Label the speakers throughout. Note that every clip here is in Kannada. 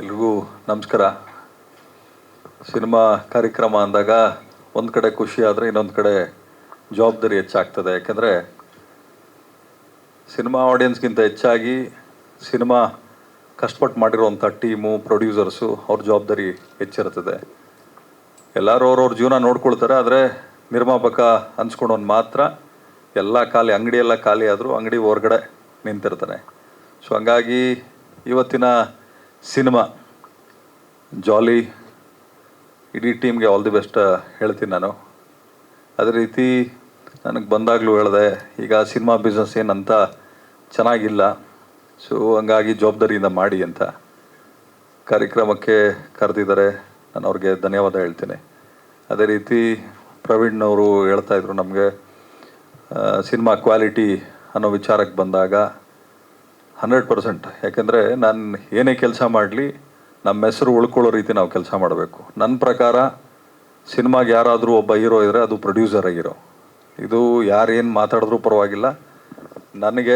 Speaker 1: ಎಲ್ರಿಗೂ ನಮಸ್ಕಾರ. ಸಿನಿಮಾ ಕಾರ್ಯಕ್ರಮ ಅಂದಾಗ ಒಂದು ಕಡೆ ಖುಷಿ ಆದರೆ ಇನ್ನೊಂದು ಕಡೆ ಜವಾಬ್ದಾರಿ ಹೆಚ್ಚಾಗ್ತದೆ. ಯಾಕೆಂದರೆ ಸಿನಿಮಾ ಆಡಿಯನ್ಸ್ಗಿಂತ ಹೆಚ್ಚಾಗಿ ಸಿನಿಮಾ ಕಷ್ಟಪಟ್ಟು ಮಾಡಿರುವಂಥ ಟೀಮು, ಪ್ರೊಡ್ಯೂಸರ್ಸು, ಅವ್ರ ಜವಾಬ್ದಾರಿ ಹೆಚ್ಚಿರ್ತದೆ. ಎಲ್ಲರೂ ಅವ್ರವ್ರ ಜೀವನ ನೋಡ್ಕೊಳ್ತಾರೆ. ಆದರೆ ನಿರ್ಮಾಪಕ ಅನ್ಸ್ಕೊಂಡವನು ಮಾತ್ರ ಎಲ್ಲ ಖಾಲಿ, ಅಂಗಡಿಯೆಲ್ಲ ಖಾಲಿ ಆದರೂ ಅಂಗಡಿ ಹೊರಗಡೆ ನಿಂತಿರ್ತಾನೆ. ಸೊ ಹಂಗಾಗಿ ಇವತ್ತಿನ ಸಿನಿಮಾ ಜಾಲಿ, ಇಡೀ ಟೀಮ್ಗೆ ಆಲ್ ದಿ ಬೆಸ್ಟ್ ಹೇಳ್ತೀನಿ ನಾನು. ಅದೇ ರೀತಿ ನನಗೆ ಬಂದಾಗಲೂ ಹೇಳಿದೆ, ಈಗ ಸಿನಿಮಾ ಬಿಸ್ನೆಸ್ ಏನಂತ ಚೆನ್ನಾಗಿಲ್ಲ, ಸೊ ಹಂಗಾಗಿ ಜವಾಬ್ದಾರಿಯಿಂದ ಮಾಡಿ ಅಂತ ಕಾರ್ಯಕ್ರಮಕ್ಕೆ ಕರೆದಿದ್ದಾರೆ. ನಾನು ಅವ್ರಿಗೆ ಧನ್ಯವಾದ ಹೇಳ್ತೇನೆ. ಅದೇ ರೀತಿ ಪ್ರವೀಣ್ ಅವರು ಹೇಳ್ತಾಯಿದ್ರು ನಮಗೆ ಸಿನಿಮಾ ಕ್ವಾಲಿಟಿ ಅನ್ನೋ ವಿಚಾರಕ್ಕೆ ಬಂದಾಗ 100%. ಯಾಕೆಂದರೆ ನಾನು ಏನೇ ಕೆಲಸ ಮಾಡಲಿ ನಮ್ಮ ಹೆಸರು ಉಳ್ಕೊಳ್ಳೋ ರೀತಿ ನಾವು ಕೆಲಸ ಮಾಡಬೇಕು. ನನ್ನ ಪ್ರಕಾರ ಸಿನಿಮಾಗೆ ಯಾರಾದರೂ ಒಬ್ಬ ಹೀರೋ ಇದ್ದರೆ ಅದು ಪ್ರೊಡ್ಯೂಸರ್ ಹೀರೋ. ಇದು ಯಾರೇನು ಮಾತಾಡಿದ್ರೂ ಪರವಾಗಿಲ್ಲ, ನನಗೆ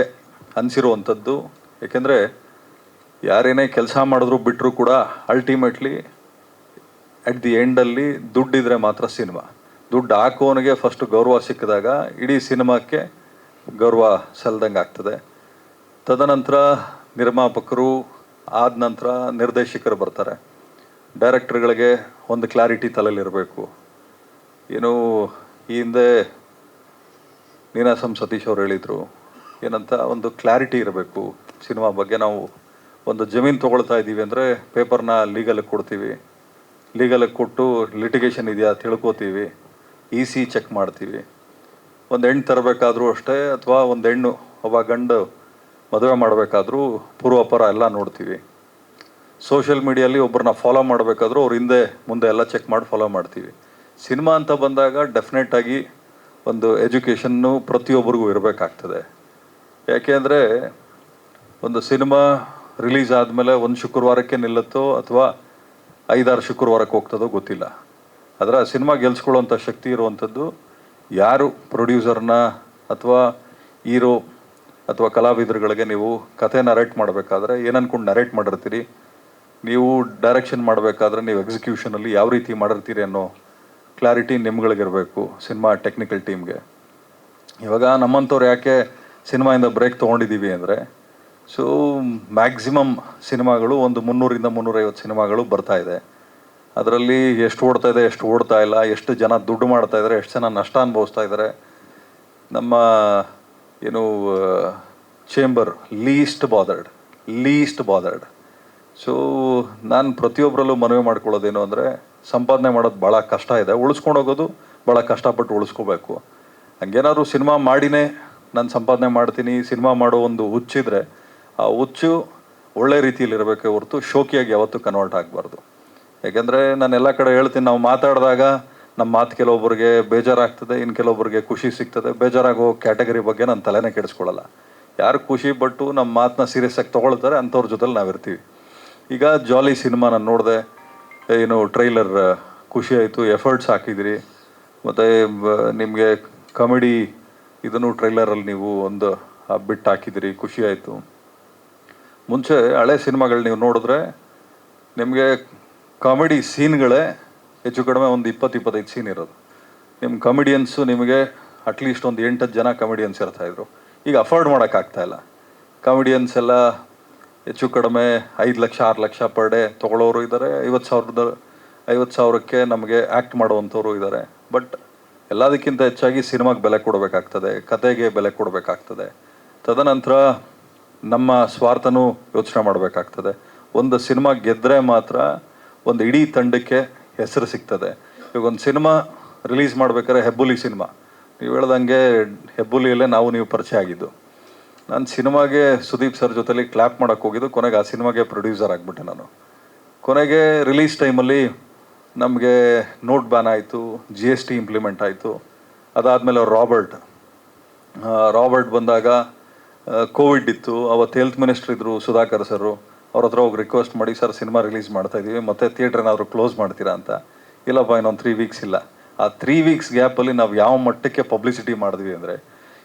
Speaker 1: ಅನಿಸಿರುವಂಥದ್ದು. ಏಕೆಂದರೆ ಯಾರೇನೇ ಕೆಲಸ ಮಾಡಿದ್ರು ಬಿಟ್ಟರು ಕೂಡ ಅಲ್ಟಿಮೇಟ್ಲಿ ಅಟ್ ದಿ ಎಂಡಲ್ಲಿ ದುಡ್ಡಿದ್ರೆ ಮಾತ್ರ ಸಿನಿಮಾ. ದುಡ್ಡು ಹಾಕೋನಿಗೆ ಫಸ್ಟು ಗೌರವ ಸಿಕ್ಕಿದಾಗ ಇಡೀ ಸಿನಿಮಾಕ್ಕೆ ಗೌರವ ಸಲ್ದಂಗೆ ಆಗ್ತದೆ. ತದನಂತರ ನಿರ್ಮಾಪಕರು, ಆದ ನಂತರ ನಿರ್ದೇಶಕರು ಬರ್ತಾರೆ. ಡೈರೆಕ್ಟರ್ಗಳಿಗೆ ಒಂದು ಕ್ಲಾರಿಟಿ ತಲೆಯಲ್ಲಿರಬೇಕು. ಏನು ಈ ಹಿಂದೆ ನೀನಾಸಂ ಸತೀಶ್ ಅವ್ರು ಹೇಳಿದರು ಏನಂತ, ಒಂದು ಕ್ಲಾರಿಟಿ ಇರಬೇಕು ಸಿನಿಮಾ ಬಗ್ಗೆ. ನಾವು ಒಂದು ಜಮೀನು ತೊಗೊಳ್ತಾ ಇದ್ದೀವಿ ಅಂದರೆ ಪೇಪರ್ನ ಲೀಗಲಿಗೆ ಕೊಡ್ತೀವಿ, ಲೀಗಲಿಗೆ ಕೊಟ್ಟು ಲಿಟಿಗೇಷನ್ ಇದೆಯಾ ತಿಳ್ಕೊತೀವಿ, EC ಚೆಕ್ ಮಾಡ್ತೀವಿ. ಒಂದು ಹೆಣ್ಣು ತರಬೇಕಾದ್ರೂ ಅಷ್ಟೇ, ಅಥವಾ ಒಂದು ಹೆಣ್ಣು ಒಬ್ಬ ಗಂಡು ಮದುವೆ ಮಾಡಬೇಕಾದ್ರೂ ಪೂರ್ವಾಪರ ಎಲ್ಲ ನೋಡ್ತೀವಿ. ಸೋಷಿಯಲ್ ಮೀಡಿಯಲ್ಲಿ ಒಬ್ಬರನ್ನ ಫಾಲೋ ಮಾಡಬೇಕಾದ್ರೂ ಅವ್ರ ಹಿಂದೆ ಮುಂದೆ ಎಲ್ಲ ಚೆಕ್ ಮಾಡಿ ಫಾಲೋ ಮಾಡ್ತೀವಿ. ಸಿನಿಮಾ ಅಂತ ಬಂದಾಗ ಡೆಫಿನೆಟಾಗಿ ಒಂದು ಎಜುಕೇಷನ್ನು ಪ್ರತಿಯೊಬ್ಬರಿಗೂ ಇರಬೇಕಾಗ್ತದೆ. ಯಾಕೆ ಒಂದು ಸಿನಿಮಾ ರಿಲೀಸ್ ಆದಮೇಲೆ ಒಂದು ಶುಕ್ರವಾರಕ್ಕೆ ನಿಲ್ಲುತ್ತೋ ಅಥವಾ 5-6 ಶುಕ್ರವಾರಕ್ಕೆ ಹೋಗ್ತದೋ ಗೊತ್ತಿಲ್ಲ. ಆದರೆ ಆ ಸಿನಿಮಾ ಗೆಲ್ಸ್ಕೊಳ್ಳೋಂಥ ಶಕ್ತಿ ಇರುವಂಥದ್ದು ಯಾರು ಪ್ರೊಡ್ಯೂಸರ್ನ ಅಥವಾ ಹೀರೋ ಅಥವಾ ಕಲಾವಿದರುಗಳಿಗೆ ನೀವು ಕತೆ ನರೇಟ್ ಮಾಡಬೇಕಾದ್ರೆ ಏನು ಅಂದ್ಕೊಂಡು ನರೇಟ್ ಮಾಡಿರ್ತೀರಿ, ನೀವು ಡೈರೆಕ್ಷನ್ ಮಾಡಬೇಕಾದ್ರೆ ನೀವು ಎಕ್ಸಿಕ್ಯೂಷನಲ್ಲಿ ಯಾವ ರೀತಿ ಮಾಡಿರ್ತೀರಿ ಅನ್ನೋ ಕ್ಲಾರಿಟಿ ನಿಮ್ಗಳಿಗಿರಬೇಕು ಸಿನಿಮಾ ಟೆಕ್ನಿಕಲ್ ಟೀಮ್ಗೆ. ಇವಾಗ ನಮ್ಮಂಥವ್ರು ಯಾಕೆ ಸಿನಿಮಾಯಿಂದ ಬ್ರೇಕ್ ತೊಗೊಂಡಿದ್ದೀವಿ ಅಂದರೆ, ಸೊ ಮ್ಯಾಕ್ಸಿಮಮ್ ಸಿನಿಮಾಗಳು ಒಂದು 300-350 ಸಿನಿಮಾಗಳು ಬರ್ತಾಯಿದೆ. ಅದರಲ್ಲಿ ಎಷ್ಟು ಓಡ್ತಾ ಇದೆ, ಎಷ್ಟು ಓಡ್ತಾ ಇಲ್ಲ, ಎಷ್ಟು ಜನ ದುಡ್ಡು ಮಾಡ್ತಾ ಇದ್ದಾರೆ, ಎಷ್ಟು ಜನ ನಷ್ಟ ಅನುಭವಿಸ್ತಾ ಇದ್ದಾರೆ. ನಮ್ಮ ಏನು ಚೇಂಬರ್ ಲೀಸ್ಟ್ ಬಾದರ್ಡ್. ಸೊ ನಾನು ಪ್ರತಿಯೊಬ್ಬರಲ್ಲೂ ಮನವಿ ಮಾಡ್ಕೊಳ್ಳೋದೇನು ಅಂದರೆ, ಸಂಪಾದನೆ ಮಾಡೋದು ಭಾಳ ಕಷ್ಟ ಇದೆ, ಉಳಿಸ್ಕೊಂಡು ಹೋಗೋದು ಭಾಳ ಕಷ್ಟಪಟ್ಟು ಉಳಿಸ್ಕೋಬೇಕು. ಹಂಗೇನಾದ್ರು ಸಿನಿಮಾ ಮಾಡಿನೇ ನಾನು ಸಂಪಾದನೆ ಮಾಡ್ತೀನಿ, ಸಿನಿಮಾ ಮಾಡೋ ಒಂದು ಹುಚ್ಚಿದ್ರೆ ಆ ಹುಚ್ಚು ಒಳ್ಳೆ ರೀತಿಯಲ್ಲಿ ಇರಬೇಕೇ ಹೊರತು ಶೋಕಿಯಾಗಿ ಯಾವತ್ತೂ ಕನ್ವರ್ಟ್ ಆಗಬಾರ್ದು. ಯಾಕೆಂದರೆ ನಾನು ಎಲ್ಲ ಕಡೆ ಹೇಳ್ತೀನಿ, ನಾವು ಮಾತಾಡಿದಾಗ ನಮ್ಮ ಮಾತು ಕೆಲವೊಬ್ಬರಿಗೆ ಬೇಜಾರಾಗ್ತದೆ, ಇನ್ನು ಕೆಲವೊಬ್ಬರಿಗೆ ಖುಷಿ ಸಿಗ್ತದೆ. ಬೇಜಾರಾಗೋ ಕ್ಯಾಟಗರಿ ಬಗ್ಗೆ ನಾನು ತಲೆನೇ ಕೆಡಿಸ್ಕೊಳ್ಳಲ್ಲ. ಯಾರು ಖುಷಿ ಪಟ್ಟು ನಮ್ಮ ಮಾತನ್ನ ಸೀರಿಯಸ್ ಆಗಿ ತೊಗೊಳ್ತಾರೆ ಅಂಥವ್ರ ಜೊತೆಲಿ ನಾವಿರ್ತೀವಿ. ಈಗ ಜಾಲಿ ಸಿನಿಮಾ ನಾನು ನೋಡಿದೆ, ಏನು ಟ್ರೈಲರ್ ಖುಷಿ ಆಯಿತು, ಎಫರ್ಟ್ಸ್ ಹಾಕಿದಿರಿ. ಮತ್ತು ನಿಮಗೆ ಕಾಮಿಡಿ ಇದನ್ನು ಟ್ರೈಲರಲ್ಲಿ ನೀವು ಒಂದು ಬಿಟ್ಟು ಹಾಕಿದಿರಿ, ಖುಷಿ ಆಯಿತು. ಮುಂಚೆ ಹಳೆ ಸಿನಿಮಾಗಳು ನೀವು ನೋಡಿದ್ರೆ ನಿಮಗೆ ಕಾಮಿಡಿ ಸೀನ್ಗಳೇ ಹೆಚ್ಚು ಕಡಿಮೆ ಒಂದು 20-25 ಸೀನ್ ಇರೋದು. ನಿಮ್ಮ ಕಾಮಿಡಿಯನ್ಸು ನಿಮಗೆ ಅಟ್ಲೀಸ್ಟ್ ಒಂದು 8-10 ಜನ ಕಾಮಿಡಿಯನ್ಸ್ ಇರ್ತಾಯಿದ್ರು. ಈಗ ಅಫೋರ್ಡ್ ಮಾಡೋಕ್ಕಾಗ್ತಾಯಿಲ್ಲ. ಕಾಮಿಡಿಯನ್ಸ್ ಎಲ್ಲ ಹೆಚ್ಚು ಕಡಿಮೆ 5 ಲಕ್ಷ 6 ಲಕ್ಷ ಪರ್ ಡೇ ತೊಗೊಳ್ಳೋರು ಇದ್ದಾರೆ, 50,000ಕ್ಕೆ ನಮಗೆ ಆ್ಯಕ್ಟ್ ಮಾಡುವಂಥವ್ರು ಇದ್ದಾರೆ. ಬಟ್ ಎಲ್ಲದಕ್ಕಿಂತ ಹೆಚ್ಚಾಗಿ ಸಿನಿಮಾಗೆ ಬೆಲೆ ಕೊಡಬೇಕಾಗ್ತದೆ, ಕತೆಗೆ ಬೆಲೆ ಕೊಡಬೇಕಾಗ್ತದೆ. ತದನಂತರ ನಮ್ಮ ಸ್ವಾರ್ಥನೂ ಯೋಚನೆ ಮಾಡಬೇಕಾಗ್ತದೆ. ಒಂದು ಸಿನಿಮಾ ಗೆದ್ದರೆ ಮಾತ್ರ ಒಂದು ಇಡೀ ತಂಡಕ್ಕೆ ಹೆಸರು ಸಿಗ್ತದೆ. ಈಗ ಒಂದು ಸಿನಿಮಾ ರಿಲೀಸ್ ಮಾಡ್ಬೇಕಾದ್ರೆ ಹೆಬ್ಬುಲಿ ಸಿನಿಮಾ, ನೀವು ಹೇಳ್ದಂಗೆ ಹೆಬ್ಬುಲಿಯಲ್ಲೇ ನೀವು ಪರಿಚಯ ಆಗಿದ್ದು. ನಾನು ಸಿನಿಮಾಗೆ ಸುದೀಪ್ ಸರ್ ಜೊತೆಲಿ ಕ್ಲ್ಯಾಪ್ ಮಾಡೋಕ್ಕೆ ಹೋಗಿದ್ದು, ಕೊನೆಗೆ ಆ ಸಿನಿಮಾಗೆ ಪ್ರೊಡ್ಯೂಸರ್ ಆಗಿಬಿಟ್ಟೆ ನಾನು. ಕೊನೆಗೆ ರಿಲೀಸ್ ಟೈಮಲ್ಲಿ ನಮಗೆ ನೋಟ್ ಬ್ಯಾನ್ ಆಯಿತು, GST ಇಂಪ್ಲಿಮೆಂಟ್ ಆಯಿತು. ಅದಾದಮೇಲೆ ರಾಬರ್ಟ್ ಬಂದಾಗ ಕೋವಿಡ್ ಇತ್ತು. ಅವತ್ತು ಹೆಲ್ತ್ ಮಿನಿಸ್ಟರ್ ಇದ್ದರು ಸುಧಾಕರ್ ಸರು. ಅವ್ರ ಹತ್ರ ಹೋಗಿ ರಿಕ್ವೆಸ್ಟ್ ಮಾಡಿ, ಸರ್ ಸಿನಿಮಾ ರಿಲೀಸ್ ಮಾಡ್ತಾಯಿದ್ದೀವಿ, ಮತ್ತು ಥಿಯೇಟ್ರ್ ಏನಾದರೂ ಕ್ಲೋಸ್ ಮಾಡ್ತೀರಾ ಅಂತ. ಇಲ್ಲಪ್ಪ, ಇನ್ನೊಂದು 3 ವೀಕ್ಸ್ ಇಲ್ಲ. ಆ 3 ವೀಕ್ಸ್ ಗ್ಯಾಪಲ್ಲಿ ನಾವು ಯಾವ ಮಟ್ಟಕ್ಕೆ ಪಬ್ಲಿಸಿಟಿ ಮಾಡಿದ್ವಿ ಅಂದರೆ,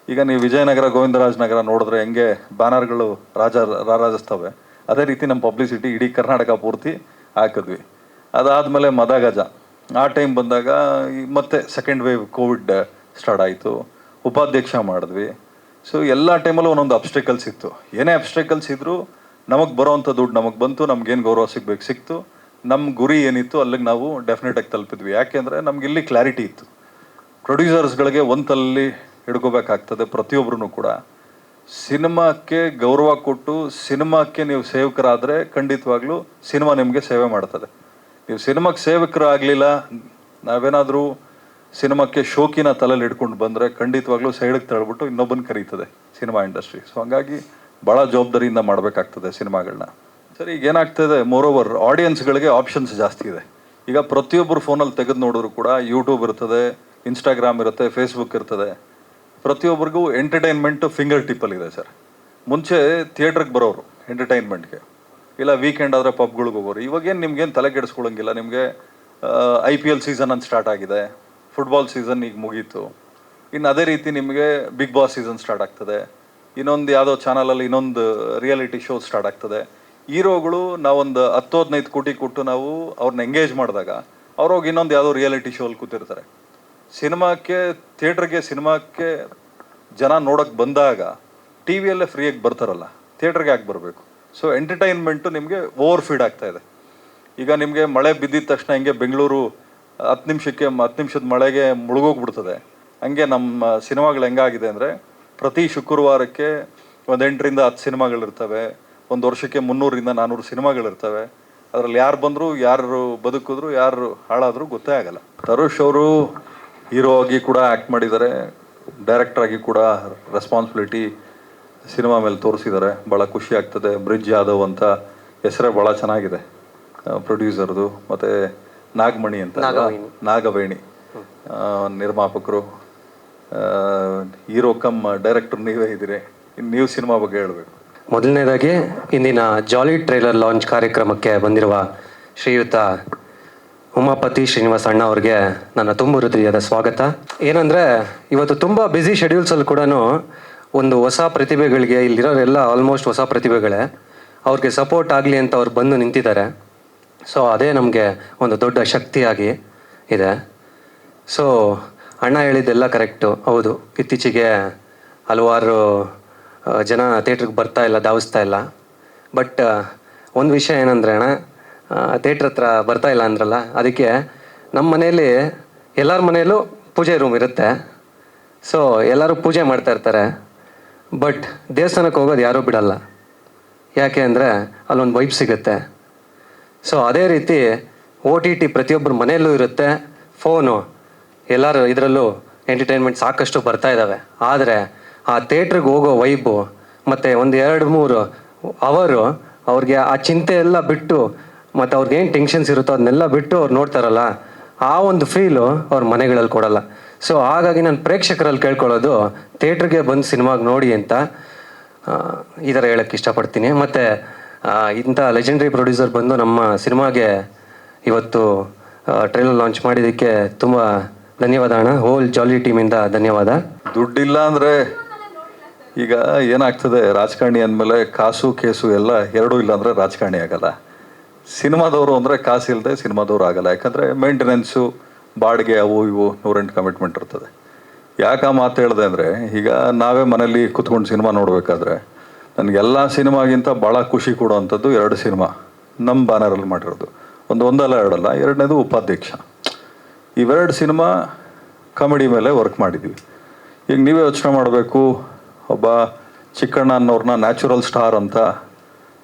Speaker 1: ಈಗ ನೀವು ವಿಜಯನಗರ, ಗೋವಿಂದರಾಜನಗರ ನೋಡಿದ್ರೆ ಹೆಂಗೆ ಬ್ಯಾನರ್ಗಳು ರಾರಾಜಿಸ್ತವೆ, ಅದೇ ರೀತಿ ನಮ್ಮ ಪಬ್ಲಿಸಿಟಿ ಇಡೀ ಕರ್ನಾಟಕ ಪೂರ್ತಿ ಹಾಕಿದ್ವಿ. ಅದಾದಮೇಲೆ ಮದಗಜ ಆ ಟೈಮ್ ಬಂದಾಗ ಮತ್ತೆ ಸೆಕೆಂಡ್ ವೇವ್ ಕೋವಿಡ್ ಸ್ಟಾರ್ಟ್ ಆಯಿತು, ಉಪಾಧ್ಯಕ್ಷ ಮಾಡಿದ್ವಿ. ಸೊ ಎಲ್ಲ ಟೈಮಲ್ಲೂ ಒಂದೊಂದು ಅಬ್ಸ್ಟೆಕಲ್ಸ್ ಇತ್ತು. ಏನೇ ಅಬ್ಸ್ಟೆಕಲ್ಸ್ ಇದ್ದರೂ ನಮಗೆ ಬರೋವಂಥ ದುಡ್ಡು ನಮಗೆ ಬಂತು, ನಮಗೇನು ಗೌರವ ಸಿಕ್ತು, ನಮ್ಮ ಗುರಿ ಏನಿತ್ತು ಅಲ್ಲಿಗೆ ನಾವು ಡೆಫಿನೆಟಾಗಿ ತಲುಪಿದ್ವಿ. ಯಾಕೆಂದರೆ ನಮ್ಗೆ ಇಲ್ಲಿ ಕ್ಲಾರಿಟಿ ಇತ್ತು. ಪ್ರೊಡ್ಯೂಸರ್ಸ್ಗಳಿಗೆ ಒಂತಲ್ಲಿ ಹಿಡ್ಕೋಬೇಕಾಗ್ತದೆ. ಪ್ರತಿಯೊಬ್ಬರೂ ಕೂಡ ಸಿನಿಮಾಕ್ಕೆ ಗೌರವ ಕೊಟ್ಟು ಸಿನಿಮಾಕ್ಕೆ ನೀವು ಸೇವಕರಾದರೆ ಖಂಡಿತವಾಗ್ಲೂ ಸಿನಿಮಾ ನಿಮಗೆ ಸೇವೆ ಮಾಡ್ತದೆ. ನೀವು ಸಿನಿಮಾಕ್ಕೆ ಸೇವಕರಾಗಲಿಲ್ಲ, ನಾವೇನಾದರೂ ಸಿನಿಮಾಕ್ಕೆ ಶೋಕಿನ ತಲೆಯಲ್ಲಿ ಹಿಡ್ಕೊಂಡು ಬಂದರೆ ಖಂಡಿತವಾಗ್ಲೂ ಸೈಡಿಗೆ ತಳ್ಬಿಟ್ಟು ಇನ್ನೊಬ್ಬನ ಕರೀತದೆ ಸಿನಿಮಾ ಇಂಡಸ್ಟ್ರಿ. ಸೊ ಹಂಗಾಗಿ ಭಾಳ ಜವಾಬ್ದಾರಿಯಿಂದ ಮಾಡಬೇಕಾಗ್ತದೆ ಸಿನಿಮಾಗಳನ್ನ. ಸರಿ, ಈಗ ಏನಾಗ್ತದೆ, ಮೋರೋವರ್ ಆಡಿಯನ್ಸ್ಗಳಿಗೆ ಆಪ್ಷನ್ಸ್ ಜಾಸ್ತಿ ಇದೆ. ಈಗ ಪ್ರತಿಯೊಬ್ಬರು ಫೋನಲ್ಲಿ ತೆಗೆದು ನೋಡಿದ್ರು ಕೂಡ ಯೂಟ್ಯೂಬ್ ಇರ್ತದೆ, ಇನ್ಸ್ಟಾಗ್ರಾಮ್ ಇರುತ್ತೆ, ಫೇಸ್ಬುಕ್ ಇರ್ತದೆ. ಪ್ರತಿಯೊಬ್ಬರಿಗೂ ಎಂಟರ್ಟೈನ್ಮೆಂಟು ಫಿಂಗರ್ ಟಿಪ್ಪಲ್ಲಿದೆ ಸರ್. ಮುಂಚೆ ಥಿಯೇಟ್ರಿಗೆ ಬರೋರು ಎಂಟರ್ಟೈನ್ಮೆಂಟ್ಗೆ, ಇಲ್ಲ ವೀಕೆಂಡ್ ಆದರೆ ಪಬ್ಗಳಿಗೆ ಹೋಗೋರು. ಇವಾಗೇನು ನಿಮ್ಗೇನು ತಲೆ ಕೆಡಿಸ್ಕೊಳ್ಳೋಂಗಿಲ್ಲ. ನಿಮಗೆ IPL ಸೀಸನ್ ಅಂತ ಸ್ಟಾರ್ಟ್ ಆಗಿದೆ, ಫುಟ್ಬಾಲ್ ಸೀಸನ್ ಈಗ ಮುಗೀತು, ಇನ್ನು ಅದೇ ರೀತಿ ನಿಮಗೆ ಬಿಗ್ ಬಾಸ್ ಸೀಸನ್ ಸ್ಟಾರ್ಟ್ ಆಗ್ತದೆ, ಇನ್ನೊಂದು ಯಾವುದೋ ಚಾನಲಲ್ಲಿ ಇನ್ನೊಂದು ರಿಯಾಲಿಟಿ ಶೋ ಸ್ಟಾರ್ಟ್ ಆಗ್ತದೆ. ಹೀರೋಗಳು ನಾವೊಂದು 10-15 ಕೋಟಿ ಕೊಟ್ಟು ನಾವು ಅವ್ರನ್ನ ಎಂಗೇಜ್ ಮಾಡಿದಾಗ ಅವ್ರೋಗಿ ಇನ್ನೊಂದು ಯಾವುದೋ ರಿಯಾಲಿಟಿ ಶೋ ಅಲ್ಲಿ ಕೂತಿರ್ತಾರೆ. ಸಿನಿಮಾಕ್ಕೆ ಜನ ನೋಡೋಕ್ಕೆ ಬಂದಾಗ ಟಿ ವಿಯಲ್ಲೇ ಫ್ರೀಯಾಗಿ ಬರ್ತಾರಲ್ಲ, ಥಿಯೇಟ್ರಿಗೆ ಯಾಕೆ ಬರಬೇಕು? ಸೊ ಎಂಟರ್ಟೈನ್ಮೆಂಟು ನಿಮಗೆ ಓವರ್ ಫೀಡ್ ಆಗ್ತಾ ಇದೆ. ಈಗ ನಿಮಗೆ ಮಳೆ ಬಿದ್ದಿದ ತಕ್ಷಣ ಹಿಂಗೆ ಬೆಂಗಳೂರು 10 ನಿಮಿಷದ ಮಳೆಗೆ ಮುಳುಗೋಗ್ಬಿಡ್ತದೆ. ಹಂಗೆ ನಮ್ಮ ಸಿನಿಮಾಗಳು ಹೆಂಗಾಗಿದೆ ಅಂದರೆ, ಪ್ರತಿ ಶುಕ್ರವಾರಕ್ಕೆ ಒಂದು 8ರಿಂದ 10 ಸಿನಿಮಾಗಳಿರ್ತವೆ. ಒಂದು ವರ್ಷಕ್ಕೆ 300ರಿಂದ 400 ಸಿನಿಮಾಗಳಿರ್ತವೆ. ಅದರಲ್ಲಿ ಯಾರು ಬಂದರೂ, ಯಾರು ಬದುಕಿದ್ರು, ಯಾರು ಹಾಳಾದರೂ ಗೊತ್ತೇ ಆಗಲ್ಲ. ತರುಷ್ ಅವರು ಹೀರೋ ಆಗಿ ಕೂಡ ಆ್ಯಕ್ಟ್ ಮಾಡಿದ್ದಾರೆ, ಡೈರೆಕ್ಟರ್ ಆಗಿ ಕೂಡ ರೆಸ್ಪಾನ್ಸಿಬಿಲಿಟಿ ಸಿನಿಮಾ ಮೇಲೆ ತೋರಿಸಿದ್ದಾರೆ. ಭಾಳ ಖುಷಿ ಆಗ್ತದೆ. ಬ್ರಿಡ್ಜ್ ಯಾದವ್ ಅಂತ ಹೆಸರೇ ಭಾಳ ಚೆನ್ನಾಗಿದೆ ಪ್ರೊಡ್ಯೂಸರ್ದು. ಮತ್ತು ನಾಗಮಣಿ ಅಂತ, ನಾಗವೇಣಿ ನಿರ್ಮಾಪಕರು, ಹೀರೋ ಕಮ್ ಡೈರೆಕ್ಟರ್ ನೀವೇ ಇದ್ದೀರಿ. ಇನ್ನು ನೀವು ಸಿನಿಮಾ ಬಗ್ಗೆ ಹೇಳಬೇಕು.
Speaker 2: ಮೊದಲನೇದಾಗಿ ಇಂದಿನ ಜಾಲಿ ಟ್ರೈಲರ್ ಲಾಂಚ್ ಕಾರ್ಯಕ್ರಮಕ್ಕೆ ಬಂದಿರುವ ಶ್ರೀಯುತ ಉಮಾಪತಿ ಶ್ರೀನಿವಾಸ್ ಅಣ್ಣ ಅವ್ರಿಗೆ ನನ್ನ ತುಂಬ ಹೃದಯದ ಸ್ವಾಗತ. ಏನಂದರೆ, ಇವತ್ತು ತುಂಬ ಬ್ಯುಸಿ ಶೆಡ್ಯೂಲ್ಸಲ್ಲಿ ಕೂಡ ಒಂದು ಹೊಸ ಪ್ರತಿಭೆಗಳಿಗೆ, ಇಲ್ಲಿರೋರೆಲ್ಲ ಆಲ್ಮೋಸ್ಟ್ ಹೊಸ ಪ್ರತಿಭೆಗಳೇ, ಅವ್ರಿಗೆ ಸಪೋರ್ಟ್ ಆಗಲಿ ಅಂತ ಅವ್ರು ಬಂದು ನಿಂತಿದ್ದಾರೆ. ಸೊ ಅದೇ ನಮಗೆ ಒಂದು ದೊಡ್ಡ ಶಕ್ತಿಯಾಗಿ ಇದೆ. ಸೊ ಅಣ್ಣ ಹೇಳಿದ್ದೆಲ್ಲ ಕರೆಕ್ಟು, ಹೌದು. ಇತ್ತೀಚೆಗೆ ಹಲವಾರು ಜನ ಥಿಯೇಟ್ರಿಗೆ ಬರ್ತಾ ಇಲ್ಲ, ಧಾವಿಸ್ತಾ ಇಲ್ಲ. ಬಟ್ ಒಂದು ವಿಷಯ ಏನಂದರೆ ಅಣ್ಣ, ಥಿಯೇಟ್ರ್ ಹತ್ರ ಬರ್ತಾ ಇಲ್ಲ ಅಂದ್ರಲ್ಲ, ಅದಕ್ಕೆ ನಮ್ಮ ಮನೇಲಿ ಎಲ್ಲರ ಮನೆಯಲ್ಲೂ ಪೂಜೆ ರೂಮ್ ಇರುತ್ತೆ. ಸೊ ಎಲ್ಲರೂ ಪೂಜೆ ಮಾಡ್ತಾ ಇರ್ತಾರೆ. ಬಟ್ ದೇವಸ್ಥಾನಕ್ಕೆ ಹೋಗೋದು ಯಾರೂ ಬಿಡಲ್ಲ. ಯಾಕೆ ಅಂದರೆ ಅಲ್ಲೊಂದು ವೈಬ್ ಸಿಗುತ್ತೆ. ಸೊ ಅದೇ ರೀತಿ OTT ಪ್ರತಿಯೊಬ್ಬರ ಮನೆಯಲ್ಲೂ ಇರುತ್ತೆ, ಫೋನು, ಎಲ್ಲರೂ ಇದರಲ್ಲೂ ಎಂಟರ್ಟೈನ್ಮೆಂಟ್ ಸಾಕಷ್ಟು ಬರ್ತಾ ಇದ್ದಾವೆ. ಆದರೆ ಆ ಥಿಯೇಟ್ರಿಗೆ ಹೋಗೋ ವೈಬು ಮತ್ತು ಒಂದು 2-3 ಅವರು ಅವ್ರಿಗೆ ಆ ಚಿಂತೆ ಎಲ್ಲ ಬಿಟ್ಟು, ಮತ್ತು ಅವ್ರಿಗೇನು ಟೆನ್ಷನ್ಸ್ ಇರುತ್ತೋ ಅದನ್ನೆಲ್ಲ ಬಿಟ್ಟು ಅವ್ರು ನೋಡ್ತಾರಲ್ಲ, ಆ ಒಂದು ಫೀಲು ಅವ್ರ ಮನೆಗಳಲ್ಲಿ ಕೊಡಲ್ಲ. ಸೊ ಹಾಗಾಗಿ ನಾನು ಪ್ರೇಕ್ಷಕರಲ್ಲಿ ಕೇಳ್ಕೊಳ್ಳೋದು, ಥಿಯೇಟ್ರಿಗೆ ಬಂದು ಸಿನಿಮಾಗೆ ನೋಡಿ ಅಂತ ಈ ಥರ ಹೇಳೋಕ್ಕೆ ಇಷ್ಟಪಡ್ತೀನಿ. ಮತ್ತು ಇಂಥ ಲೆಜೆಂಡ್ರಿ ಪ್ರೊಡ್ಯೂಸರ್ ಬಂದು ನಮ್ಮ ಸಿನಿಮಾಗೆ ಇವತ್ತು ಟ್ರೈಲರ್ ಲಾಂಚ್ ಮಾಡಿದ್ದಕ್ಕೆ ತುಂಬ ಧನ್ಯವಾದ ಅಣ್ಣ. ಹೋಲ್ ಜಾಲಿ ಟೀಮಿಂದ ಧನ್ಯವಾದ.
Speaker 1: ದುಡ್ಡಿಲ್ಲ ಅಂದರೆ ಈಗ ಏನಾಗ್ತದೆ, ರಾಜಕಾರಣಿ ಅಂದಮೇಲೆ ಕಾಸು ಕೇಸು ಎಲ್ಲ ಎರಡೂ ಇಲ್ಲ ಅಂದರೆ ರಾಜಕಾರಣಿ ಆಗಲ್ಲ. ಸಿನಿಮಾದವರು ಅಂದರೆ ಕಾಸು ಇಲ್ಲದೆ ಸಿನಿಮಾದವರು ಆಗಲ್ಲ. ಯಾಕಂದರೆ ಮೇಂಟೆನೆನ್ಸು, ಬಾಡಿಗೆ, ಅವು ಇವು 108 ಕಮಿಟ್ಮೆಂಟ್ ಇರ್ತದೆ. ಯಾಕೆ ಆ ಮಾತು ಹೇಳಿದೆ ಅಂದರೆ, ಈಗ ನಾವೇ ಮನೇಲಿ ಕುತ್ಕೊಂಡು ಸಿನಿಮಾ ನೋಡಬೇಕಾದ್ರೆ ನನಗೆಲ್ಲ ಸಿನಿಮಾಗಿಂತ ಭಾಳ ಖುಷಿ ಕೊಡುವಂಥದ್ದು 2 ಸಿನಿಮಾ ನಮ್ಮ ಬ್ಯಾನರಲ್ಲಿ ಮಾಡಿರೋದು. ಒಂದಲ್ಲ ಎರಡಲ್ಲ, ಎರಡನೇದು ಉಪಾಧ್ಯಕ್ಷ. ಇವೆರಡು ಸಿನಿಮಾ ಕಾಮಿಡಿ ಮೇಲೆ ವರ್ಕ್ ಮಾಡಿದ್ವಿ. ಈಗ ನೀವೇ ಯೋಚನೆ ಮಾಡಬೇಕು, ಒಬ್ಬ ಚಿಕ್ಕಣ್ಣ ಅನ್ನೋರನ್ನ ನ್ಯಾಚುರಲ್ ಸ್ಟಾರ್ ಅಂತ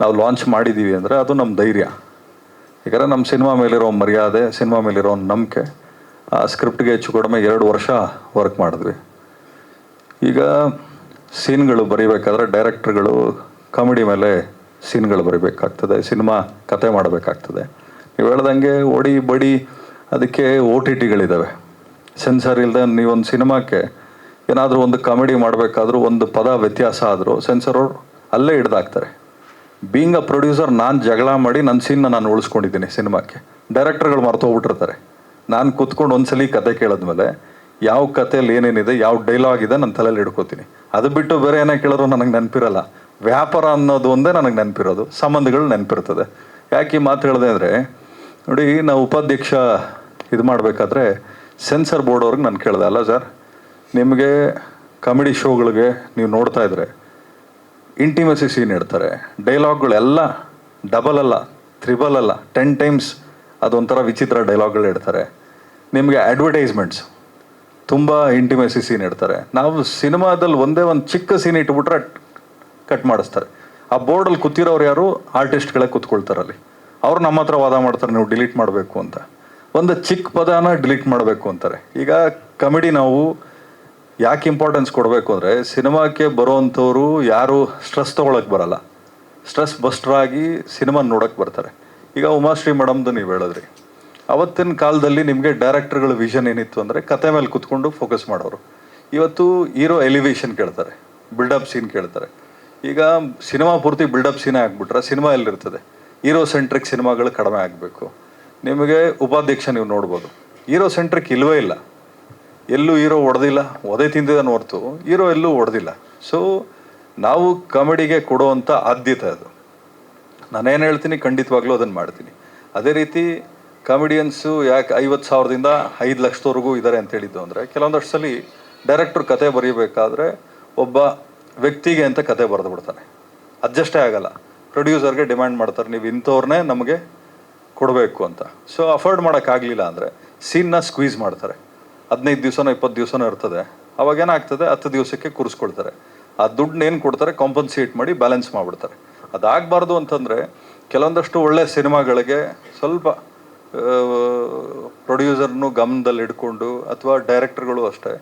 Speaker 1: ನಾವು ಲಾಂಚ್ ಮಾಡಿದ್ದೀವಿ ಅಂದರೆ ಅದು ನಮ್ಮ ಧೈರ್ಯ. ಯಾಕಂದರೆ ನಮ್ಮ ಸಿನಿಮಾ ಮೇಲಿರೋ ಮರ್ಯಾದೆ, ಸಿನಿಮಾ ಮೇಲಿರೋ ನಂಬಿಕೆ, ಆ ಸ್ಕ್ರಿಪ್ಟ್ಗೆ ಹೆಚ್ಚು ಕಡಿಮೆ 2 ವರ್ಷ ವರ್ಕ್ ಮಾಡಿದ್ವಿ. ಈಗ ಸೀನ್ಗಳು ಬರೀಬೇಕಾದ್ರೆ ಡೈರೆಕ್ಟ್ರುಗಳು ಕಾಮಿಡಿ ಮೇಲೆ ಸೀನ್ಗಳು ಬರೀಬೇಕಾಗ್ತದೆ, ಸಿನಿಮಾ ಕತೆ ಮಾಡಬೇಕಾಗ್ತದೆ. ನೀವು ಹೇಳ್ದಂಗೆ ಓಡಿ ಬಡಿ ಅದಕ್ಕೆ OTTಗಳಿದ್ದಾವೆ. ಸೆನ್ಸರ್ ಇಲ್ಲದೆ ನೀವೊಂದು ಸಿನಿಮಾಕ್ಕೆ ಏನಾದರೂ ಒಂದು ಕಾಮಿಡಿ ಮಾಡಬೇಕಾದ್ರೂ ಒಂದು ಪದ ವ್ಯತ್ಯಾಸ ಆದರೂ ಸೆನ್ಸರ್ ಅಲ್ಲೇ ಹಿಡ್ದಾಕ್ತಾರೆ. ಬೀಯಿಂಗ್ ಅ ಪ್ರೊಡ್ಯೂಸರ್ ನಾನು ಜಗಳ ಮಾಡಿ ನನ್ನ ಸೀನ್ನ ನಾನು ಉಳಿಸ್ಕೊಂಡಿದ್ದೀನಿ ಸಿನಿಮಾಕ್ಕೆ. ಡೈರೆಕ್ಟರ್ಗಳು ಮರ್ತೋಗ್ಬಿಟ್ಟಿರ್ತಾರೆ. ನಾನು ಕೂತ್ಕೊಂಡು ಒಂದ್ಸಲಿ ಕತೆ ಕೇಳಿದ್ಮೇಲೆ ಯಾವ ಕಥೆಯಲ್ಲಿ ಏನೇನಿದೆ, ಯಾವ ಡೈಲಾಗ್ ಇದೆ ನನ್ನ ತಲೆಯಲ್ಲಿ ಹಿಡ್ಕೋತೀನಿ. ಅದು ಬಿಟ್ಟು ಬೇರೆ ಏನೇ ಕೇಳಿದ್ರು ನನಗೆ ನೆನಪಿರಲ್ಲ. ವ್ಯಾಪಾರ ಅನ್ನೋದು ಒಂದೇ ನನಗೆ ನೆನಪಿರೋದು, ಸಂಬಂಧಗಳು ನೆನಪಿರ್ತದೆ. ಯಾಕೆ ಈ ಮಾತು ಹೇಳಿದೆ ಅಂದರೆ, ನೋಡಿ ನಾವು ಉಪಾಧ್ಯಕ್ಷ ಇದು ಮಾಡಬೇಕಾದ್ರೆ ಸೆನ್ಸರ್ ಬೋರ್ಡ್ ಅವ್ರಿಗೆ ನಾನು ಕೇಳಿದೆ, ಅಲ್ಲ ಸರ್ ನಿಮಗೆ ಕಾಮಿಡಿ ಶೋಗಳಿಗೆ ನೀವು ನೋಡ್ತಾ ಇದ್ರೆ ಇಂಟಿಮಸಿ ಸೀನ್ ಇಡ್ತಾರೆ, ಡೈಲಾಗ್ಗಳೆಲ್ಲ ಡಬಲ್ ಅಲ್ಲ, ತ್ರಿಬಲ್ ಅಲ್ಲ, 10 ಟೈಮ್ಸ್ ಅದೊಂಥರ ವಿಚಿತ್ರ ಡೈಲಾಗ್ಗಳು ಇಡ್ತಾರೆ. ನಿಮಗೆ ಅಡ್ವರ್ಟೈಸ್ಮೆಂಟ್ಸ್ ತುಂಬ ಇಂಟಿಮೆಸಿ ಸೀನ್ ಇಡ್ತಾರೆ. ನಾವು ಸಿನಿಮಾದಲ್ಲಿ ಒಂದೇ ಒಂದು ಚಿಕ್ಕ ಸೀನ್ ಇಟ್ಬಿಟ್ರೆ ಕಟ್ ಮಾಡಿಸ್ತಾರೆ. ಆ ಬೋರ್ಡಲ್ಲಿ ಕೂತಿರೋರು ಯಾರು, ಆರ್ಟಿಸ್ಟ್ಗಳೇ ಕೂತ್ಕೊಳ್ತಾರೆ ಅಲ್ಲಿ. ಅವ್ರು ನಮ್ಮ ಹತ್ರ ವಾದ ಮಾಡ್ತಾರೆ ನೀವು ಡಿಲೀಟ್ ಮಾಡಬೇಕು ಅಂತ, ಒಂದು ಚಿಕ್ಕ ಪದನ ಡಿಲೀಟ್ ಮಾಡಬೇಕು ಅಂತಾರೆ. ಈಗ ಕಾಮಿಡಿ ನಾವು ಯಾಕೆ ಇಂಪಾರ್ಟೆನ್ಸ್ ಕೊಡಬೇಕು ಅಂದರೆ, ಸಿನಿಮಾಕ್ಕೆ ಬರೋವಂಥವ್ರು ಯಾರು ಸ್ಟ್ರೆಸ್ ತೊಗೊಳಕ್ಕೆ ಬರಲ್ಲ, ಸ್ಟ್ರೆಸ್ ಬಸ್ಟ್ರಾಗಿ ಸಿನಿಮಾ ನೋಡೋಕ್ಕೆ ಬರ್ತಾರೆ. ಈಗ ಉಮಾಶ್ರೀ ಮೇಡಮ್ದು ನೀವು ಹೇಳಿದ್ರಿ, ಅವತ್ತಿನ ಕಾಲದಲ್ಲಿ ನಿಮಗೆ ಡೈರೆಕ್ಟರ್ಗಳ ವಿಷನ್ ಏನಿತ್ತು ಅಂದರೆ ಕತೆ ಮೇಲೆ ಕುತ್ಕೊಂಡು ಫೋಕಸ್ ಮಾಡೋರು. ಇವತ್ತು ಹೀರೋ ಎಲಿವೇಶನ್ ಕೇಳ್ತಾರೆ, ಬಿಲ್ಡಪ್ ಸೀನ್ ಕೇಳ್ತಾರೆ. ಈಗ ಸಿನಿಮಾ ಪೂರ್ತಿ ಬಿಲ್ಡಪ್ ಸೀನೇ ಆಗಿಬಿಟ್ರೆ ಸಿನಿಮಾ ಎಲ್ಲಿರ್ತದೆ? ಹೀರೋ ಸೆಂಟ್ರಿಕ್ ಸಿನಿಮಾಗಳು ಕಡಿಮೆ ಆಗಬೇಕು. ನಿಮಗೆ ಉಪಾಧ್ಯಕ್ಷ ನೀವು ನೋಡ್ಬೋದು, ಹೀರೋ ಸೆಂಟ್ರಿಕ್ ಇಲ್ಲವೇ ಇಲ್ಲ, ಎಲ್ಲೂ ಹೀರೋ ಹೊಡೆದಿಲ್ಲ, ಒದೆ ತಿಂದಿದ್ದಾನೆ ಹೊರತು ಹೀರೋ ಎಲ್ಲೂ ಹೊಡೆದಿಲ್ಲ. ಸೊ ನಾವು ಕಾಮಿಡಿಗೆ ಕೊಡುವಂಥ ಆದ್ಯತೆ ಅದು. ನಾನೇನು ಹೇಳ್ತೀನಿ ಖಂಡಿತವಾಗ್ಲೂ ಅದನ್ನು ಮಾಡ್ತೀನಿ. ಅದೇ ರೀತಿ ಕಾಮಿಡಿಯನ್ಸು ಯಾಕೆ 50,000ದಿಂದ 5 ಲಕ್ಷದವರೆಗೂ ಇದ್ದಾರೆ ಅಂತ ಹೇಳಿದ್ದು ಅಂದರೆ, ಕೆಲವೊಂದಷ್ಟು ಸಲ ಡೈರೆಕ್ಟ್ರ್ ಕತೆ ಬರೀಬೇಕಾದ್ರೆ ಒಬ್ಬ ವ್ಯಕ್ತಿಗೆ ಅಂತ ಕತೆ ಬರೆದು ಬಿಡ್ತಾನೆ, ಅಡ್ಜಸ್ಟೇ ಆಗಲ್ಲ. ಪ್ರೊಡ್ಯೂಸರ್ಗೆ ಡಿಮ್ಯಾಂಡ್ ಮಾಡ್ತಾರೆ, ನೀವು ಇಂಥವ್ರನ್ನೇ ನಮಗೆ ಕೊಡಬೇಕು ಅಂತ. ಸೊ ಅಫೋರ್ಡ್ ಮಾಡೋಕ್ಕಾಗಲಿಲ್ಲ ಅಂದರೆ ಸೀನ್ನ ಸ್ಕ್ವೀಸ್ ಮಾಡ್ತಾರೆ. 15 ದಿವಸನೋ 20 ದಿವಸನೋ ಇರ್ತದೆ. ಅವಾಗೇನಾಗ್ತದೆ, 10 ದಿವಸಕ್ಕೆ ಕೂರಿಸ್ಕೊಳ್ತಾರೆ. ಆ ದುಡ್ಡನ್ನೇನು ಕೊಡ್ತಾರೆ ಕಾಂಪನ್ಸೇಟ್ ಮಾಡಿ ಬ್ಯಾಲೆನ್ಸ್ ಮಾಡಿಬಿಡ್ತಾರೆ. ಅದಾಗಬಾರ್ದು ಅಂತಂದರೆ ಕೆಲವೊಂದಷ್ಟು ಒಳ್ಳೆ ಸಿನಿಮಾಗಳಿಗೆ ಸ್ವಲ್ಪ ಪ್ರೊಡ್ಯೂಸರ್ನು ಗಮನದಲ್ಲಿ ಇಟ್ಕೊಂಡು, ಅಥವಾ ಡೈರೆಕ್ಟರ್ಗಳು ಅಷ್ಟೇ,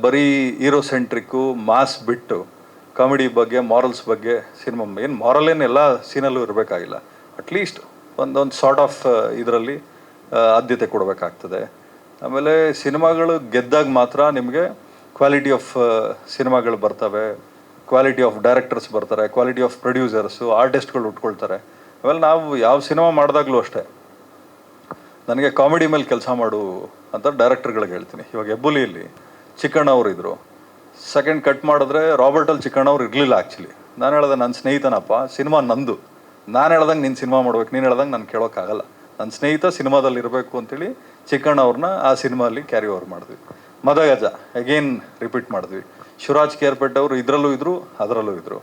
Speaker 1: ಬರೀ ಹೀರೋ ಸೆಂಟ್ರಿಕ್ಕು ಮಾಸ್ ಬಿಟ್ಟು ಕಾಮಿಡಿ ಬಗ್ಗೆ, ಮಾರಲ್ಸ್ ಬಗ್ಗೆ ಸಿನಿಮಾ, ಏನು ಮಾರಲ್ ಏನು ಎಲ್ಲ ಸೀನಲ್ಲೂ ಇರಬೇಕಾಗಿಲ್ಲ, ಅಟ್ಲೀಸ್ಟ್ ಒಂದೊಂದು ಸಾರ್ಟ್ ಆಫ್ ಇದರಲ್ಲಿ ಆದ್ಯತೆ ಕೊಡಬೇಕಾಗ್ತದೆ. ಆಮೇಲೆ ಸಿನಿಮಾಗಳು ಗೆದ್ದಾಗ ಮಾತ್ರ ನಿಮಗೆ ಕ್ವಾಲಿಟಿ ಆಫ್ ಸಿನಿಮಾಗಳು ಬರ್ತವೆ, ಕ್ವಾಲಿಟಿ ಆಫ್ ಡೈರೆಕ್ಟರ್ಸ್ ಬರ್ತಾರೆ, ಕ್ವಾಲಿಟಿ ಆಫ್ ಪ್ರೊಡ್ಯೂಸರ್ಸು, ಆರ್ಟಿಸ್ಟ್ಗಳು ಉಟ್ಕೊಳ್ತಾರೆ. ಆಮೇಲೆ ನಾವು ಯಾವ ಸಿನಿಮಾ ಮಾಡಿದಾಗಲೂ ಅಷ್ಟೇ, ನನಗೆ ಕಾಮಿಡಿ ಮೇಲೆ ಕೆಲಸ ಮಾಡು ಅಂತ ಡೈರೆಕ್ಟರ್ಗಳಿಗೆ ಹೇಳ್ತೀನಿ. ಇವಾಗ ಹೆಬ್ಬುಲಿಯಲ್ಲಿ ಚಿಕ್ಕಣ್ಣ ಅವರು ಇದ್ದರು, ಸೆಕೆಂಡ್ ಕಟ್ ಮಾಡಿದ್ರೆ ರಾಬರ್ಟಲ್ಲಿ ಚಿಕ್ಕಣ್ಣ ಅವ್ರು ಇರಲಿಲ್ಲ. ಆ್ಯಕ್ಚುಲಿ ನಾನು ಹೇಳ್ದೆ, ನನ್ನ ಸ್ನೇಹಿತನಪ್ಪ, ಸಿನಿಮಾ ನಂದು, ನಾನು ಹೇಳ್ದಂಗೆ ನೀನು ಸಿನಿಮಾ ಮಾಡ್ಬೇಕು, ನೀನು ಹೇಳ್ದಂಗೆ ನಾನು ಕೇಳೋಕ್ಕಾಗಲ್ಲ, ನನ್ನ ಸ್ನೇಹಿತ ಸಿನಿಮಾದಲ್ಲಿ ಇರಬೇಕು ಅಂತೇಳಿ ಚಿಕ್ಕಣ್ಣ ಅವ್ರನ್ನ ಆ ಸಿನಿಮಾಲ್ಲಿ ಕ್ಯಾರಿ ಓವರ್ ಮಾಡಿದ್ವಿ. ಮದಗಜ ಅಗೇನ್ ರಿಪೀಟ್ ಮಾಡಿದ್ವಿ. ಶಿವರಾಜ್ ಕೇರ್ಪೇಟ್ ಅವರು ಇದರಲ್ಲೂ ಇದ್ದರು, ಅದರಲ್ಲೂ ಇದ್ದರು.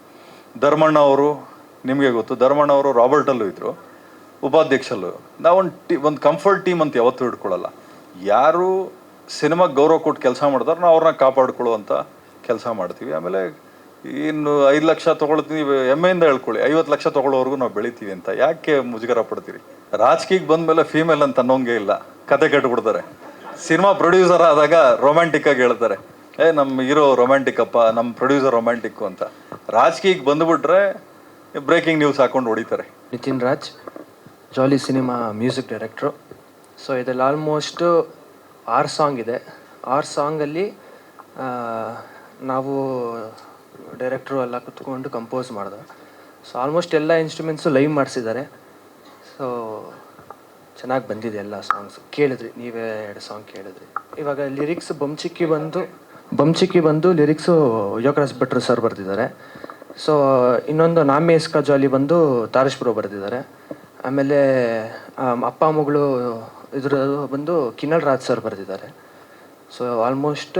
Speaker 1: ಧರ್ಮಣ್ಣ ಅವರು ನಿಮಗೆ ಗೊತ್ತು, ಧರ್ಮಣ್ಣ ಅವರು ರಾಬರ್ಟಲ್ಲೂ ಇದ್ದರು, ಉಪಾಧ್ಯಕ್ಷಲ್ಲೂ. ನಾವೊಂದು ಕಂಫರ್ಟ್ ಟೀಮ್ ಅಂತ ಯಾವತ್ತೂ ಇಟ್ಕೊಳ್ಳಲ್ಲ. ಯಾರು ಸಿನಿಮಾಗೆ ಗೌರವ ಕೊಟ್ಟು ಕೆಲಸ ಮಾಡ್ತಾರೆ ನಾವು ಅವ್ರನ್ನ ಕಾಪಾಡ್ಕೊಳ್ಳುವಂಥ ಕೆಲಸ ಮಾಡ್ತೀವಿ. ಆಮೇಲೆ ಇನ್ನು 5 ಲಕ್ಷ ತೊಗೊಳ್ತೀವಿ, ಹೆಮ್ಮೆಯಿಂದ ಹೇಳ್ಕೊಳ್ಳಿ, 50 ಲಕ್ಷ ತೊಗೊಳ್ಳೋವರೆಗೂ ನಾವು ಬೆಳಿತೀವಿ ಅಂತ ಯಾಕೆ ಮುಜುಗರ ಪಡ್ತೀರಿ? ರಾಜಕೀಯಕ್ಕೆ ಬಂದಮೇಲೆ ಫೀಮೇಲ್ ಅಂತ ಅನ್ನೋಂಗೆ ಇಲ್ಲ, ಕತೆ ಕಟ್ಬಿಡ್ತಾರೆ. ಸಿನಿಮಾ ಪ್ರೊಡ್ಯೂಸರ್ ಆದಾಗ ರೊಮ್ಯಾಂಟಿಕ್ಕಾಗಿ ಹೇಳ್ತಾರೆ, ನಮ್ಮ ಹೀರೋ ರೊಮ್ಯಾಂಟಿಕ್ ಅಪ್ಪ, ನಮ್ಮ ಪ್ರೊಡ್ಯೂಸರ್ ರೊಮ್ಯಾಂಟಿಕ್ಕು ಅಂತ. ರಾಜಕೀಯಕ್ಕೆ ಬಂದುಬಿಟ್ರೆ ಬ್ರೇಕಿಂಗ್ ನ್ಯೂಸ್ ಹಾಕೊಂಡು ಹೊಡಿತಾರೆ.
Speaker 3: ನಿತಿನ್ ರಾಜ್, ಜಾಲಿ ಸಿನಿಮಾ ಮ್ಯೂಸಿಕ್ ಡೈರೆಕ್ಟ್ರು. ಸೊ ಇದರಲ್ಲಿ ಆಲ್ಮೋಸ್ಟ್ 6 ಸಾಂಗ್ ಇದೆ. 6 ಸಾಂಗಲ್ಲಿ ನಾವು ಡೈರೆಕ್ಟ್ರು ಎಲ್ಲ ಕುತ್ಕೊಂಡು ಕಂಪೋಸ್ ಮಾಡಿದೆ. ಸೊ ಆಲ್ಮೋಸ್ಟ್ ಎಲ್ಲ ಇನ್ಸ್ಟ್ರೂಮೆಂಟ್ಸು ಲೈವ್ ಮಾಡಿಸಿದ್ದಾರೆ. ಸೊ ಚೆನ್ನಾಗಿ ಬಂದಿದೆ ಎಲ್ಲ ಸಾಂಗ್ಸು. ಕೇಳಿದ್ರಿ ನೀವೇ 2 ಸಾಂಗ್ ಕೇಳಿದ್ರಿ. ಇವಾಗ ಲಿರಿಕ್ಸ್ ಬಂಚಿಕ್ಕಿ ಬಂದು ಲಿರಿಕ್ಸು ಯೋಗರಾಜ್ ಭಟ್ರು ಸರ್ ಬರೆದಿದ್ದಾರೆ. ಸೊ ಇನ್ನೊಂದು ನಾಮೆ ಇಸ್ಕಾ ಜಾಲಿ ಬಂದು ತಾರಶ್ ಬ್ರೋ ಬರೆದಿದ್ದಾರೆ. ಆಮೇಲೆ ಅಪ್ಪ ಮಗಳು ಇದ್ರ ಬಂದು ಕಿನ್ನಲ್ ರಾಜ್ ಸರ್ ಬರೆದಿದ್ದಾರೆ. ಸೊ ಆಲ್ಮೋಸ್ಟ್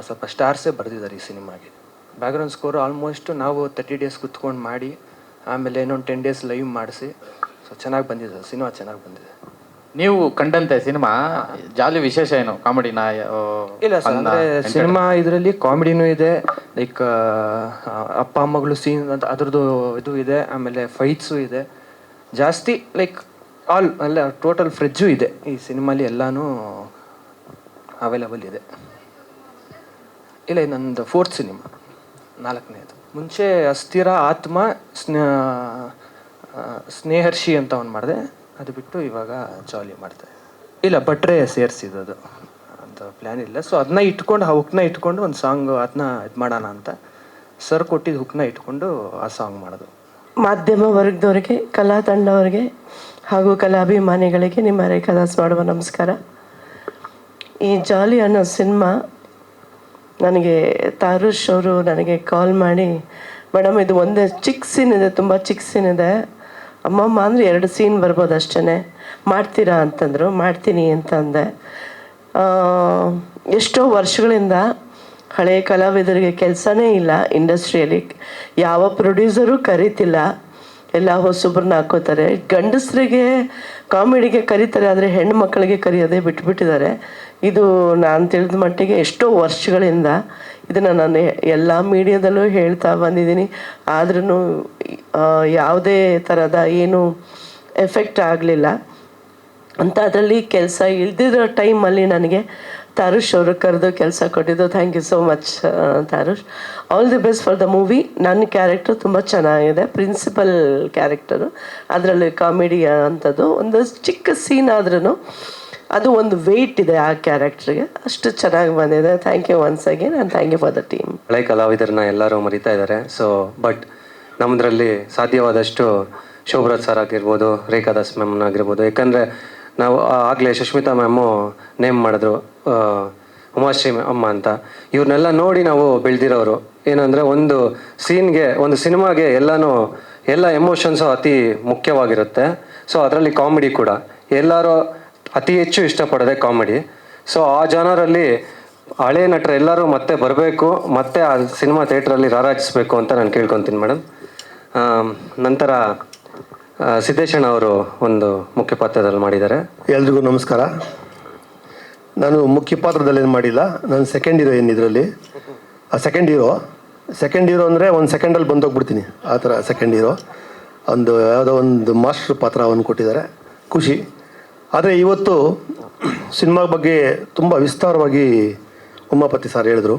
Speaker 3: ಸ್ವಲ್ಪ ಸ್ಟಾರ್ಸೇ ಬರೆದಿದ್ದಾರೆ ಈ ಸಿನಿಮಾಗೆ. ಬ್ಯಾಕ್ಗ್ರೌಂಡ್ ಸ್ಕೋರು ಆಲ್ಮೋಸ್ಟ್ ನಾವು 30 ಡೇಸ್ ಕುತ್ಕೊಂಡು ಮಾಡಿ, ಆಮೇಲೆ ಇನ್ನೊಂದು 10 ಡೇಸ್ ಲೈವ್ ಮಾಡಿಸಿ. ಸೊ ಚೆನ್ನಾಗಿ ಬಂದಿದೆ ಸಿನಿಮಾ, ಚೆನ್ನಾಗಿ ಬಂದಿದೆ.
Speaker 4: ನೀವು ಕಂಡಂತೆ ಸಿನಿಮಾ ಜಾಲಿ ವಿಶೇಷ ಏನು ಕಾಮಿಡಿನ?
Speaker 3: ಇಲ್ಲ ಸರ್, ಅಂದರೆ ಸಿನಿಮಾ ಇದರಲ್ಲಿ ಕಾಮಿಡಿನೂ ಇದೆ, ಲೈಕ್ ಅಪ್ಪ ಮಗಳು ಸೀನ್ ಅಂತ ಅದ್ರದ್ದು ಇದು ಇದೆ. ಆಮೇಲೆ ಫೈಟ್ಸು ಇದೆ ಜಾಸ್ತಿ, ಲೈಕ್ ಆಲ್ ಅಲ್ಲ ಟೋಟಲ್ ಫ್ರಿಜ್ಜು ಇದೆ ಈ ಸಿನಿಮಾಲಿ, ಎಲ್ಲನೂ ಅವೈಲಬಲ್ ಇದೆ. ಇಲ್ಲ, ಇದು ನಂದು 4th ಸಿನಿಮಾ, 4ನೇದು. ಮುಂಚೆ ಅಸ್ಥಿರ, ಆತ್ಮ, ಸ್ನೇಹರ್ಷಿ ಅಂತ ಒಂದು ಮಾಡಿದೆ. ಅದು ಬಿಟ್ಟು ಇವಾಗ ಜಾಲಿ ಮಾಡ್ದೆ. ಇಲ್ಲ, ಭಟ್ರೆ ಸೇರಿಸಿದ್ದು ಅದು ಅಂತ ಪ್ಲ್ಯಾನ್ ಇಲ್ಲ. ಸೊ ಅದನ್ನ ಇಟ್ಕೊಂಡು, ಆ ಹುಕ್ನ ಇಟ್ಕೊಂಡು ಒಂದು ಸಾಂಗ್ ಅದನ್ನ ಇದು ಮಾಡೋಣ ಅಂತ ಸರ್ ಕೊಟ್ಟಿದ್ದು ಹುಕ್ನ ಇಟ್ಕೊಂಡು ಆ ಸಾಂಗ್ ಮಾಡೋದು.
Speaker 5: ಮಾಧ್ಯಮ ವರ್ಗದವರಿಗೆ, ಕಲಾ ತಂಡವರಿಗೆ ಹಾಗೂ ಕಲಾಭಿಮಾನಿಗಳಿಗೆ ನಿಮ್ಮ ರೇಖಾದಾಸ್ ಮಾಡುವ ನಮಸ್ಕಾರ. ಈ ಜಾಲಿ ಅನ್ನೋ ಸಿನಿಮಾ ನನಗೆ ತಾರುಷ್ ಅವರು ನನಗೆ ಕಾಲ್ ಮಾಡಿ ಮೇಡಮ್ ಇದು ಒಂದೇ ಚಿಕ್ಕ ಸೀನ್ ಇದೆ, ತುಂಬ ಚಿಕ್ಕ ಸೀನ್ ಇದೆ. ಅಮ್ಮಮ್ಮ ಅಂದರೆ 2 ಸೀನ್ ಬರ್ಬೋದು ಅಷ್ಟೇ. ಮಾಡ್ತೀರಾ ಅಂತಂದರು. ಮಾಡ್ತೀನಿ ಅಂತ ಅಂದೆ. ಎಷ್ಟೋ ವರ್ಷಗಳಿಂದ ಹಳೆಯ ಕಲಾವಿದರಿಗೆ ಕೆಲಸನೇ ಇಲ್ಲ ಇಂಡಸ್ಟ್ರಿಯಲ್ಲಿ. ಯಾವ ಪ್ರೊಡ್ಯೂಸರು ಕರೀತಿಲ್ಲ, ಎಲ್ಲ ಹೊಸಬ್ರನ್ನ ಹಾಕೋತಾರೆ. ಗಂಡಸರಿಗೆ ಕಾಮಿಡಿಗೆ ಕರೀತಾರೆ, ಆದರೆ ಹೆಣ್ಣು ಮಕ್ಕಳಿಗೆ ಕರೆಯೋದೇ ಬಿಟ್ಬಿಟ್ಟಿದ್ದಾರೆ. ಇದು ನಾನು ತಿಳಿದ ಮಟ್ಟಿಗೆ ಎಷ್ಟೋ ವರ್ಷಗಳಿಂದ ಇದನ್ನು ನಾನು ಎಲ್ಲ ಮೀಡಿಯಾದಲ್ಲೂ ಹೇಳ್ತಾ ಬಂದಿದ್ದೀನಿ. ಆದ್ರೂ ಯಾವುದೇ ಥರದ ಏನು ಎಫೆಕ್ಟ್ ಆಗಲಿಲ್ಲ ಅಂತ. ಅದರಲ್ಲಿ ಕೆಲಸ ಇಲ್ದಿರೋ ಟೈಮಲ್ಲಿ ನನಗೆ ತಾರುಷ್ ಅವರು ಕರೆದು ಕೆಲಸ ಕೊಟ್ಟಿದ್ದು. Thank you so much Tarush. All the best for the movie. ನನ್ನ ಕ್ಯಾರೆಕ್ಟರ್ ತುಂಬ ಚೆನ್ನಾಗಿದೆ, ಪ್ರಿನ್ಸಿಪಲ್ ಕ್ಯಾರೆಕ್ಟರು. ಅದರಲ್ಲಿ ಕಾಮಿಡಿ ಅಂಥದ್ದು ಒಂದು ಚಿಕ್ಕ ಸೀನ್ ಆದ್ರೂ ಅದು ಒಂದು ವೆಯ್ಟ್ ಇದೆ ಆ ಕ್ಯಾರೆಕ್ಟ್ರಿಗೆ. ಅಷ್ಟು ಚೆನ್ನಾಗಿ ಬಂದಿದೆ. Thank you once again and thank you for the team.
Speaker 2: ಹಳೆ ಕಲಾವಿದರನ್ನ ಎಲ್ಲರೂ ಮರಿತಾ ಇದ್ದಾರೆ. ಸೊ ಬಟ್ ನಮ್ಮದ್ರಲ್ಲಿ ಸಾಧ್ಯವಾದಷ್ಟು ಶೋಭರಾಜ್ ಸರ್ ಆಗಿರ್ಬೋದು, ರೇಖಾದಾಸ್ ಮ್ಯಾಮ್ ಆಗಿರ್ಬೋದು. ಯಾಕಂದರೆ ನಾವು ಆಗಲೇ ಸುಷ್ಮಿತಾ ಮ್ಯಾಮು ನೇಮ್ ಮಾಡಿದ್ರು ಉಮಾಶ್ರೀ ಅಮ್ಮ ಅಂತ. ಇವ್ರನ್ನೆಲ್ಲ ನೋಡಿ ನಾವು ಬೆಳೆದಿರೋರು. ಏನಂದರೆ ಒಂದು ಸೀನ್ಗೆ, ಒಂದು ಸಿನಿಮಾಗೆ ಎಲ್ಲ ಎಮೋಷನ್ಸು ಅತಿ ಮುಖ್ಯವಾಗಿರುತ್ತೆ. ಸೊ ಅದರಲ್ಲಿ ಕಾಮಿಡಿ ಕೂಡ ಎಲ್ಲರೂ ಅತಿ ಹೆಚ್ಚು ಇಷ್ಟಪಡೋದೆ ಕಾಮಿಡಿ. ಸೊ ಆ ಜಾನರಲ್ಲಿ ಹಳೆ ನಟರು ಎಲ್ಲರೂ ಮತ್ತೆ ಬರಬೇಕು, ಮತ್ತೆ ಆ ಸಿನಿಮಾ ಥಿಯೇಟ್ರಲ್ಲಿ ರಾರಾಜಿಸ್ಬೇಕು ಅಂತ ನಾನು ಕೇಳ್ಕೊತೀನಿ ಮೇಡಮ್. ನಂತರ ಸಿದ್ದೇಶಣ್ಣ ಅವರು ಒಂದು ಮುಖ್ಯ ಪಾತ್ರದಲ್ಲಿ ಮಾಡಿದ್ದಾರೆ.
Speaker 6: ಎಲ್ರಿಗೂ ನಮಸ್ಕಾರ. ನಾನು ಮುಖ್ಯ ಪಾತ್ರದಲ್ಲಿ ಏನು ಮಾಡಿಲ್ಲ, ನಾನು ಸೆಕೆಂಡ್ ಹೀರೋಯಿನ್ ಇದರಲ್ಲಿ. ಸೆಕೆಂಡ್ ಹೀರೋ ಅಂದರೆ 1 ಸೆಕೆಂಡಲ್ಲಿ ಬಂದೋಗ್ಬಿಡ್ತೀನಿ ಆ ಥರ ಸೆಕೆಂಡ್ ಹೀರೋ. ಯಾವುದೋ ಒಂದು ಮಾಸ್ಟರ್ ಪಾತ್ರ ಅವನು ಕೊಟ್ಟಿದ್ದಾರೆ, ಖುಷಿ. ಆದರೆ ಇವತ್ತು ಸಿನಿಮಾ ಬಗ್ಗೆ ತುಂಬ ವಿಸ್ತಾರವಾಗಿ ಉಮಾಪತಿ ಸರ್ ಹೇಳಿದ್ರು.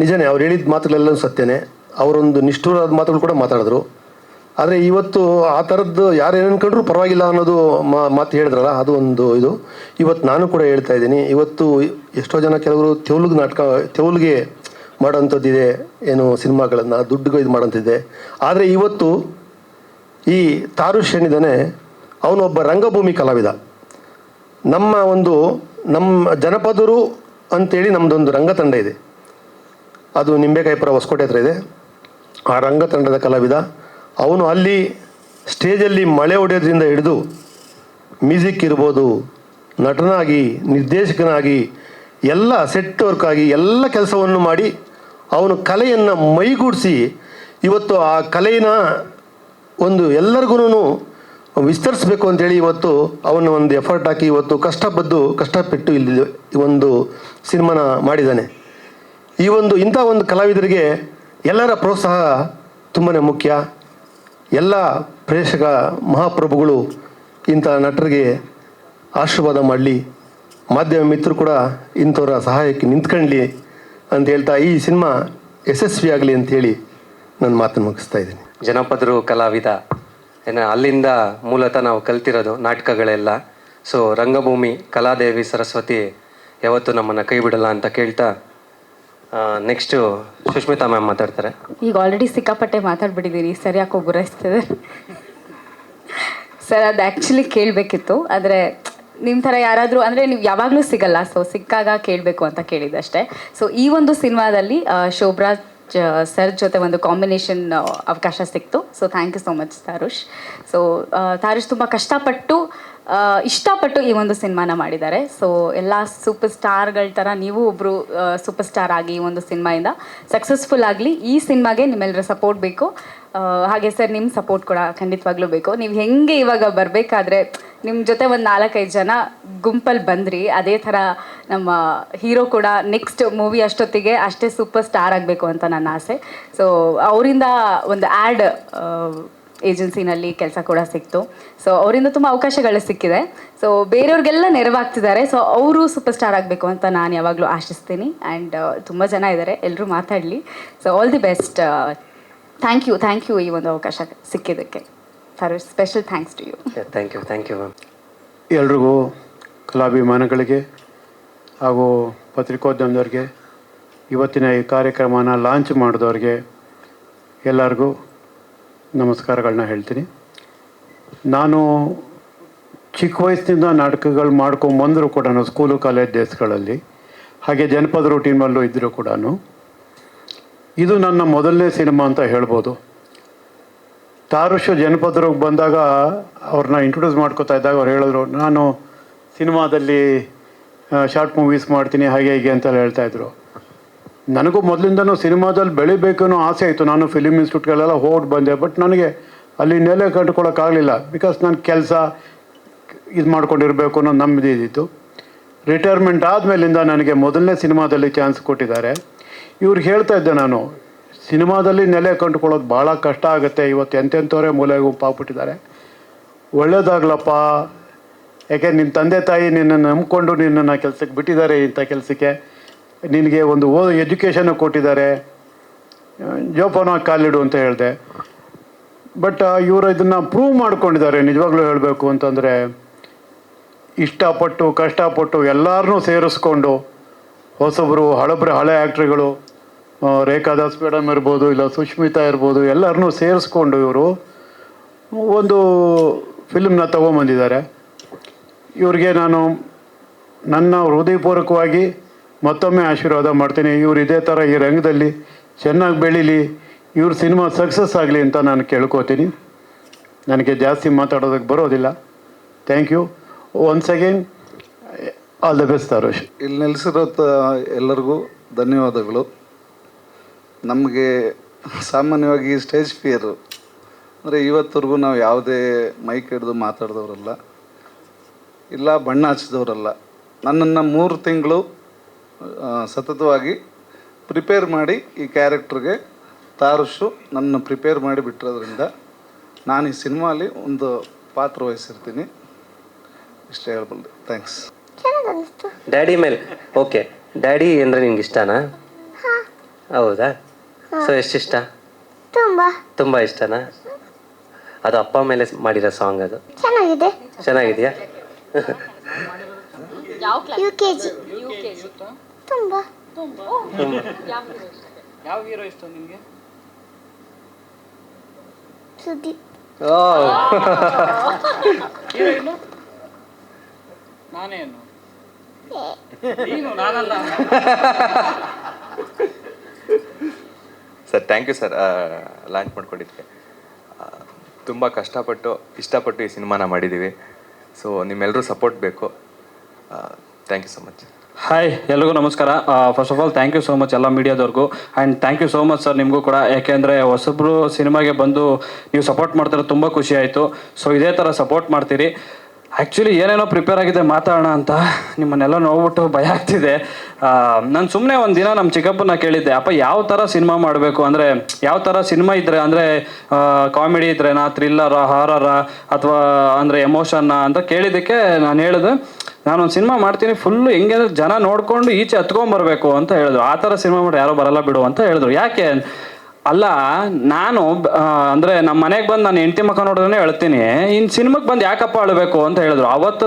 Speaker 6: ನಿಜನೇ, ಅವ್ರು ಹೇಳಿದ ಮಾತುಗಳೆಲ್ಲವೂ ಸತ್ಯನೇ. ಅವರೊಂದು ನಿಷ್ಠುರಾದ ಮಾತುಗಳು ಕೂಡ ಮಾತಾಡಿದ್ರು. ಆದರೆ ಇವತ್ತು ಆ ಥರದ್ದು ಯಾರು ಏನು ಅನ್ಕೊಂಡ್ರೂ ಪರವಾಗಿಲ್ಲ ಅನ್ನೋದು ಮಾತು ಹೇಳಿದ್ರಲ್ಲ, ಅದು ಒಂದು ಇದು. ಇವತ್ತು ನಾನು ಕೂಡ ಹೇಳ್ತಾ ಇದ್ದೀನಿ. ಇವತ್ತು ಎಷ್ಟೋ ಜನ ಕೆಲವರು ತೆವಲಿಗೆ ಮಾಡೋಂಥದ್ದಿದೆ, ಏನು ಸಿನಿಮಾಗಳನ್ನು ದುಡ್ಡುಗೂ ಇದು ಮಾಡೋಂಥದ್ದಿದೆ. ಆದರೆ ಇವತ್ತು ಈ ತಾರುಷ್ ಏನಿದ್ದಾನೆ, ಅವನೊಬ್ಬ ರಂಗಭೂಮಿ ಕಲಾವಿದ. ನಮ್ಮ ಜನಪದರು ಅಂತೇಳಿ ನಮ್ಮದೊಂದು ರಂಗತಂಡ ಇದೆ, ಅದು ನಿಂಬೆಕಾಯಿಪುರ ಹೊಸಕೋಟೆ ಹತ್ರ ಇದೆ. ಆ ರಂಗತಂಡದ ಕಲಾವಿದ ಅವನು. ಅಲ್ಲಿ ಸ್ಟೇಜಲ್ಲಿ ಮಳೆ ಹೊಡೆಯೋದ್ರಿಂದ ಹಿಡಿದು ಮ್ಯೂಸಿಕ್ ಇರ್ಬೋದು, ನಟನಾಗಿ, ನಿರ್ದೇಶಕನಾಗಿ, ಎಲ್ಲ ಸೆಟ್ ವರ್ಕ್ ಆಗಿ ಎಲ್ಲ ಕೆಲಸವನ್ನು ಮಾಡಿ ಅವನು ಕಲೆಯನ್ನು ಮೈಗೂಡಿಸಿ ಇವತ್ತು ಆ ಕಲೆನ ಒಂದು ಎಲ್ಲರಿಗೂ ವಿಸ್ತರಿಸಬೇಕು ಅಂತೇಳಿ ಇವತ್ತು ಅವನು ಒಂದು ಎಫರ್ಟ್ ಹಾಕಿ ಇವತ್ತು ಕಷ್ಟಪಟ್ಟು ಇಲ್ಲಿ ಒಂದು ಸಿನಿಮಾನ ಮಾಡಿದ್ದಾನೆ. ಇಂಥ ಒಂದು ಕಲಾವಿದರಿಗೆ ಎಲ್ಲರ ಪ್ರೋತ್ಸಾಹ ತುಂಬಾ ಮುಖ್ಯ. ಎಲ್ಲ ಪ್ರೇಕ್ಷಕ ಮಹಾಪ್ರಭುಗಳು ಇಂಥ ನಟರಿಗೆ ಆಶೀರ್ವಾದ ಮಾಡಲಿ, ಮಾಧ್ಯಮ ಮಿತ್ರರು ಕೂಡ ಇಂಥವ್ರ ಸಹಾಯಕ್ಕೆ ನಿಂತ್ಕೊಳ್ಳಿ ಅಂತ ಹೇಳ್ತಾ ಈ ಸಿನಿಮಾ ಯಶಸ್ವಿಯಾಗಲಿ ಅಂಥೇಳಿ ನನ್ನ ಮಾತನ್ನು ಮುಗಿಸ್ತಾ ಇದ್ದೀನಿ.
Speaker 2: ಜನಪದರು ಕಲಾವಿದ ಅಲ್ಲಿಂದ ಮೂಲತಃ ನಾವು ಕಲ್ತಿರೋದು ನಾಟಕಗಳೆಲ್ಲ. ಸೊ ರಂಗಭೂಮಿ ಕಲಾದೇವಿ ಸರಸ್ವತಿ ಯಾವತ್ತೂ ನಮ್ಮನ್ನು ಕೈ ಬಿಡಲ್ಲ ಅಂತ ಕೇಳ್ತಾ ನೆಕ್ಸ್ಟು ಸುಷ್ಮಿತಾ ಮ್ಯಾಮ್ ಮಾತಾಡ್ತಾರೆ.
Speaker 7: ಈಗ ಆಲ್ರೆಡಿ ಸಿಕ್ಕಾಪಟ್ಟೆ ಮಾತಾಡ್ಬಿಟ್ಟಿದ್ದೀರಿ, ಸರಿಯಾಗಿ ಗುರಾಯಿಸ್ತದೆ ಸರ್. ಅದು ಆ್ಯಕ್ಚುಲಿ ಕೇಳಬೇಕಿತ್ತು, ಆದರೆ ನಿಮ್ಮ ಥರ ಯಾರಾದರೂ ಅಂದರೆ ನೀವು ಯಾವಾಗಲೂ ಸಿಗಲ್ಲ, ಸೊ ಸಿಕ್ಕಾಗ ಕೇಳಬೇಕು ಅಂತ ಕೇಳಿದ್ದಷ್ಟೇ. ಸೊ ಈ ಒಂದು ಸಿನಿಮಾದಲ್ಲಿ ಶೋಭರಾಜ್ ಸರ್ ಜೊತೆ ಒಂದು ಕಾಂಬಿನೇಷನ್ ಅವಕಾಶ ಸಿಕ್ತು. So thank you so much Tarush. So Tarush ತುಂಬ ಇಷ್ಟಪಟ್ಟು ಈ ಒಂದು ಸಿನಿಮಾನ ಮಾಡಿದ್ದಾರೆ. ಸೊ ಎಲ್ಲ ಸೂಪರ್ ಸ್ಟಾರ್ಗಳ ಥರ ನೀವು ಒಬ್ಬರು ಸೂಪರ್ ಸ್ಟಾರ್ ಆಗಿ ಈ ಒಂದು ಸಿನಿಮಾಯಿಂದ ಸಕ್ಸಸ್ಫುಲ್ ಆಗಲಿ. ಈ ಸಿನಿಮಾಗೆ ನಿಮ್ಮೆಲ್ಲರ ಸಪೋರ್ಟ್ ಬೇಕು. ಹಾಗೆ ಸರ್ ನಿಮ್ಮ ಸಪೋರ್ಟ್ ಕೂಡ ಖಂಡಿತವಾಗ್ಲೂ ಬೇಕು. ನೀವು ಹೆಂಗೆ ಇವಾಗ ಬರಬೇಕಾದ್ರೆ ನಿಮ್ಮ ಜೊತೆ ಒಂದು 4-5 ಜನ ಗುಂಪಲ್ಲಿ ಬಂದ್ರಿ, ಅದೇ ಥರ ನಮ್ಮ ಹೀರೋ ಕೂಡ ನೆಕ್ಸ್ಟ್ ಮೂವಿ ಅಷ್ಟೊತ್ತಿಗೆ ಅಷ್ಟೇ ಸೂಪರ್ ಸ್ಟಾರ್ ಆಗಬೇಕು ಅಂತ ನನ್ನ ಆಸೆ. ಸೊ ಅವರಿಂದ ಒಂದು ಆ್ಯಡ್ ಏಜೆನ್ಸಿನಲ್ಲಿ ಕೆಲಸ ಕೂಡ ಸಿಕ್ತು. ಸೊ ಅವರಿಂದ ತುಂಬ ಅವಕಾಶಗಳು ಸಿಕ್ಕಿದೆ. ಸೊ ಬೇರೆಯವ್ರಿಗೆಲ್ಲ ನೆರವಾಗ್ತಿದ್ದಾರೆ. ಸೊ ಅವರು ಸೂಪರ್ ಸ್ಟಾರ್ ಆಗಬೇಕು ಅಂತ ನಾನು ಯಾವಾಗಲೂ ಆಶಿಸ್ತೀನಿ. ಆ್ಯಂಡ್ ತುಂಬ ಜನ ಇದ್ದಾರೆ, ಎಲ್ಲರೂ ಮಾತಾಡಲಿ. So all the best. Thank you ಈ ಒಂದು ಅವಕಾಶ ಸಿಕ್ಕಿದ್ದಕ್ಕೆ. Tarush, special thanks to you.
Speaker 2: Thank you ma'am.
Speaker 8: ಎಲ್ರಿಗೂ, ಕಲಾಭಿಮಾನಿಗಳಿಗೆ ಹಾಗೂ ಪತ್ರಿಕೋದ್ಯಮದವ್ರಿಗೆ, ಇವತ್ತಿನ ಈ ಕಾರ್ಯಕ್ರಮನ ಲಾಂಚ್ ಮಾಡಿದವ್ರಿಗೆ ಎಲ್ಲರಿಗೂ ನಮಸ್ಕಾರಗಳನ್ನ ಹೇಳ್ತೀನಿ. ನಾನು ಚಿಕ್ಕ ವಯಸ್ಸಿನಿಂದ ನಾಟಕಗಳು ಮಾಡ್ಕೊಂಬಂದರೂ ಕೂಡ ಸ್ಕೂಲು ಕಾಲೇಜ್ ಡೇಸ್ಗಳಲ್ಲಿ, ಹಾಗೆ ಜನಪದ ರೂಟೀನಲ್ಲೂ ಇದ್ದರೂ ಕೂಡ ಇದು ನನ್ನ ಮೊದಲನೇ ಸಿನಿಮಾ ಅಂತ ಹೇಳ್ಬೋದು. ತಾರುಷ್ ಜನಪದರಿಗೆ ಬಂದಾಗ ಅವ್ರನ್ನ ಇಂಟ್ರೊಡ್ಯೂಸ್ ಮಾಡ್ಕೋತಾ ಇದ್ದಾಗ ಅವ್ರು ಹೇಳಿದ್ರು, ನಾನು ಸಿನಿಮಾದಲ್ಲಿ ಶಾರ್ಟ್ ಮೂವೀಸ್ ಮಾಡ್ತೀನಿ ಹಾಗೆ ಹೀಗೆ ಅಂತೆಲ್ಲ ಹೇಳ್ತಾಯಿದ್ರು. ನನಗೂ ಮೊದಲಿಂದನೂ ಸಿನಿಮಾದಲ್ಲಿ ಬೆಳಿಬೇಕು ಅನ್ನೋ ಆಸೆ ಆಯಿತು. ನಾನು ಫಿಲಿಮ್ ಇನ್ಸ್ಟಿಟ್ಯೂಟ್ಗಳೆಲ್ಲ ಹೋಗಿ ಬಂದೆ, ಬಟ್ ನನಗೆ ಅಲ್ಲಿ ನೆಲೆ ಕಂಡುಕೊಳ್ಳೋಕ್ಕಾಗಲಿಲ್ಲ. ಬಿಕಾಸ್ ನಾನು ಕೆಲಸ ಇದು ಮಾಡ್ಕೊಂಡಿರಬೇಕು ಅನ್ನೋ ನಮ್ಮದಿದ್ದಿತ್ತು. ರಿಟೈರ್ಮೆಂಟ್ ಆದಮೇಲಿಂದ ನನಗೆ ಮೊದಲನೇ ಸಿನಿಮಾದಲ್ಲಿ ಚಾನ್ಸ್ ಕೊಟ್ಟಿದ್ದಾರೆ. ಇವ್ರಿಗೆ ಹೇಳ್ತಾ ಇದ್ದೆ ನಾನು, ಸಿನಿಮಾದಲ್ಲಿ ನೆಲೆ ಕಂಡುಕೊಳ್ಳೋದು ಭಾಳ ಕಷ್ಟ ಆಗುತ್ತೆ. ಇವತ್ತು ಎಂತೆಂಥವರೇ ಮೂಲೆಗೆ ಗುಂಪಾಗ್ಬಿಟ್ಟಿದ್ದಾರೆ. ಒಳ್ಳೇದಾಗ್ಲಪ್ಪ, ಯಾಕೆ ನಿನ್ನ ತಂದೆ ತಾಯಿ ನಿನ್ನನ್ನು ನಂಬಿಕೊಂಡು ನಿನ್ನನ್ನು ಕೆಲಸಕ್ಕೆ ಬಿಟ್ಟಿದ್ದಾರೆ, ಇಂಥ ಕೆಲಸಕ್ಕೆ ನಿನಗೆ ಒಂದು ಎಜುಕೇಷನ್ನು ಕೊಟ್ಟಿದ್ದಾರೆ, ಜೋಪಾನ ಕಾಲಿಡು ಅಂತ ಹೇಳಿದೆ. ಬಟ್ ಇವರು ಇದನ್ನು ಪ್ರೂವ್ ಮಾಡ್ಕೊಂಡಿದ್ದಾರೆ. ನಿಜವಾಗ್ಲೂ ಹೇಳಬೇಕು ಅಂತಂದರೆ, ಇಷ್ಟಪಟ್ಟು ಕಷ್ಟಪಟ್ಟು ಎಲ್ಲರನ್ನೂ ಸೇರಿಸ್ಕೊಂಡು, ಹೊಸಬರು ಹಳೆ ಆ್ಯಕ್ಟ್ರಿಗಳು, ರೇಖಾ ದಾಸ್ ಮೇಡಮ್ ಇರ್ಬೋದು, ಇಲ್ಲ ಸುಷ್ಮಿತಾ ಇರ್ಬೋದು, ಎಲ್ಲರನ್ನೂ ಸೇರಿಸ್ಕೊಂಡು ಇವರು ಒಂದು ಫಿಲ್ಮ್ನ ತೊಗೊಂಬಂದಿದ್ದಾರೆ. ಇವ್ರಿಗೆ ನಾನು ನನ್ನ ಹೃದಯಪೂರ್ವಕವಾಗಿ ಮತ್ತೊಮ್ಮೆ ಆಶೀರ್ವಾದ ಮಾಡ್ತೀನಿ. ಇವರು ಇದೇ ಥರ ಈ ರಂಗದಲ್ಲಿ ಚೆನ್ನಾಗಿ ಬೆಳೀಲಿ, ಇವ್ರ ಸಿನಿಮಾ ಸಕ್ಸಸ್ ಆಗಲಿ ಅಂತ ನಾನು ಕೇಳ್ಕೊತೀನಿ. ನನಗೆ ಜಾಸ್ತಿ ಮಾತಾಡೋದಕ್ಕೆ ಬರೋದಿಲ್ಲ. Thank you once again, all the best Tarush.
Speaker 9: ಇಲ್ಲಿ ನೆಲೆಸಿರೋ ಎಲ್ಲರಿಗೂ ಧನ್ಯವಾದಗಳು. ನಮಗೆ ಸಾಮಾನ್ಯವಾಗಿ ಸ್ಟೇಜ್ ಫಿಯರು ಅಂದರೆ ಇವತ್ತವರೆಗೂ ನಾವು ಯಾವುದೇ ಮೈಕ್ ಹಿಡಿದು ಮಾತಾಡಿದವರಲ್ಲ, ಇಲ್ಲ ಬಣ್ಣ ಹಚ್ಚಿದವರಲ್ಲ. ನನ್ನನ್ನು 3 ತಿಂಗಳು ಸತತವಾಗಿ ಪ್ರಿಪೇರ್ ಮಾಡಿ ಈ ಕ್ಯಾರೆಕ್ಟ್ರಿಗೆ ತಾರುಷು ನನ್ನ ಪ್ರಿಪೇರ್ ಮಾಡಿ ಬಿಟ್ಟಿರೋದ್ರಿಂದ ನಾನು ಈ ಸಿನಿಮಾಲಿ ಒಂದು ಪಾತ್ರ ವಹಿಸಿರ್ತೀನಿ. ಇಷ್ಟೇ ಹೇಳ್ಬಲ್ದು. ಥ್ಯಾಂಕ್ಸ್.
Speaker 2: ಡ್ಯಾಡಿ ಮೇಲೆ ಓಕೆ. ಡ್ಯಾಡಿ ಅಂದರೆ ನಿಂಗೆ ಇಷ್ಟನಾ? ಹೌದಾ? ಸೊ ಎಷ್ಟಿಷ್ಟ? ತುಂಬ ಇಷ್ಟನಾ? ಅದು ಅಪ್ಪ ಮೇಲೆ ಮಾಡಿರೋ ಸಾಂಗ್, ಅದು ಚೆನ್ನಾಗಿದೆಯಾ?
Speaker 3: ಯಾವ ಹೀರೋ ಇಷ್ಟ ನಿಮಗೆ? ಹೀರೋಯಿನ್ನು ನಾನೇನು? ನೀನು, ನಾನಲ್ಲ.
Speaker 10: Sir thank you sir, launch ಮಾಡ್ಕೊಂಡಿದ್ದಕ್ಕೆ. ತುಂಬ ಕಷ್ಟಪಟ್ಟು ಇಷ್ಟಪಟ್ಟು ಈ ಸಿನಿಮಾನ ಮಾಡಿದ್ದೀವಿ. ಸೊ ನಿಮ್ಮೆಲ್ಲರೂ ಸಪೋರ್ಟ್ ಬೇಕು. Thank you so much.
Speaker 11: Hi, ಎಲ್ರಿಗೂ ನಮಸ್ಕಾರ. First of all thank you so much ಎಲ್ಲ ಮೀಡಿಯಾದವ್ರಿಗೂ. And thank you so much sir ನಿಮಗೂ ಕೂಡ. ಯಾಕೆಂದರೆ ಹೊಸಬ್ರು ಸಿನಿಮಾಗೆ ಬಂದು ನೀವು ಸಪೋರ್ಟ್ ಮಾಡ್ತಾರೆ, ತುಂಬ ಖುಷಿ ಆಯಿತು. ಸೊ ಇದೇ ಥರ ಸಪೋರ್ಟ್ ಮಾಡ್ತೀರಿ. ಆ್ಯಕ್ಚುಲಿ ಏನೇನೋ ಪ್ರಿಪೇರ್ ಆಗಿದೆ ಮಾತಾಡೋಣ ಅಂತ, ನಿಮ್ಮನ್ನೆಲ್ಲ ನೋಡ್ಬಿಟ್ಟು ಭಯ ಆಗ್ತಿದೆ. ನಾನು ಸುಮ್ಮನೆ ಒಂದು ದಿನ ನಮ್ಮ ಚಿಕ್ಕಪ್ಪನ ಕೇಳಿದ್ದೆ, ಅಪ್ಪ ಯಾವ ಥರ ಸಿನಿಮಾ ಮಾಡಬೇಕು, ಅಂದರೆ ಯಾವ ಥರ ಸಿನಿಮಾ ಇದ್ದರೆ, ಅಂದರೆ ಕಾಮಿಡಿ ಇದ್ರೇನಾ, ಥ್ರಿಲ್ಲರಾ, ಹಾರರಾ, ಅಥವಾ ಅಂದರೆ ಎಮೋಷನ್ನ ಅಂತ ಕೇಳಿದ್ದಕ್ಕೆ ನಾನು ಹೇಳಿದೆ, ನಾನೊಂದು ಸಿನಿಮಾ ಮಾಡ್ತೀನಿ ಫುಲ್ಲು ಹೆಂಗೆ ಅಂದರೆ ಜನ ನೋಡಿಕೊಂಡು ಈಚೆ ಹತ್ಕೊಂಬರ್ಬೇಕು ಅಂತ ಹೇಳಿದ್ರು. ಆ ಥರ ಸಿನಿಮಾ ಮಾಡಿ ಯಾರೋ ಬರಲ್ಲ ಬಿಡು ಅಂತ ಹೇಳಿದ್ರು. ಯಾಕೆ ಅಲ್ಲ, ನಾನು ಅಂದರೆ ನಮ್ಮ ಮನೆಗೆ ಬಂದು ನಾನು ಹೆಂಡತಿ ಮಕ್ಕ ನೋಡಿದ್ರೆ ಹೇಳ್ತೀನಿ, ಇನ್ನು ಸಿನಿಮಾಗೆ ಬಂದು ಯಾಕಪ್ಪ ಅಳಬೇಕು ಅಂತ ಹೇಳಿದ್ರು. ಅವತ್ತು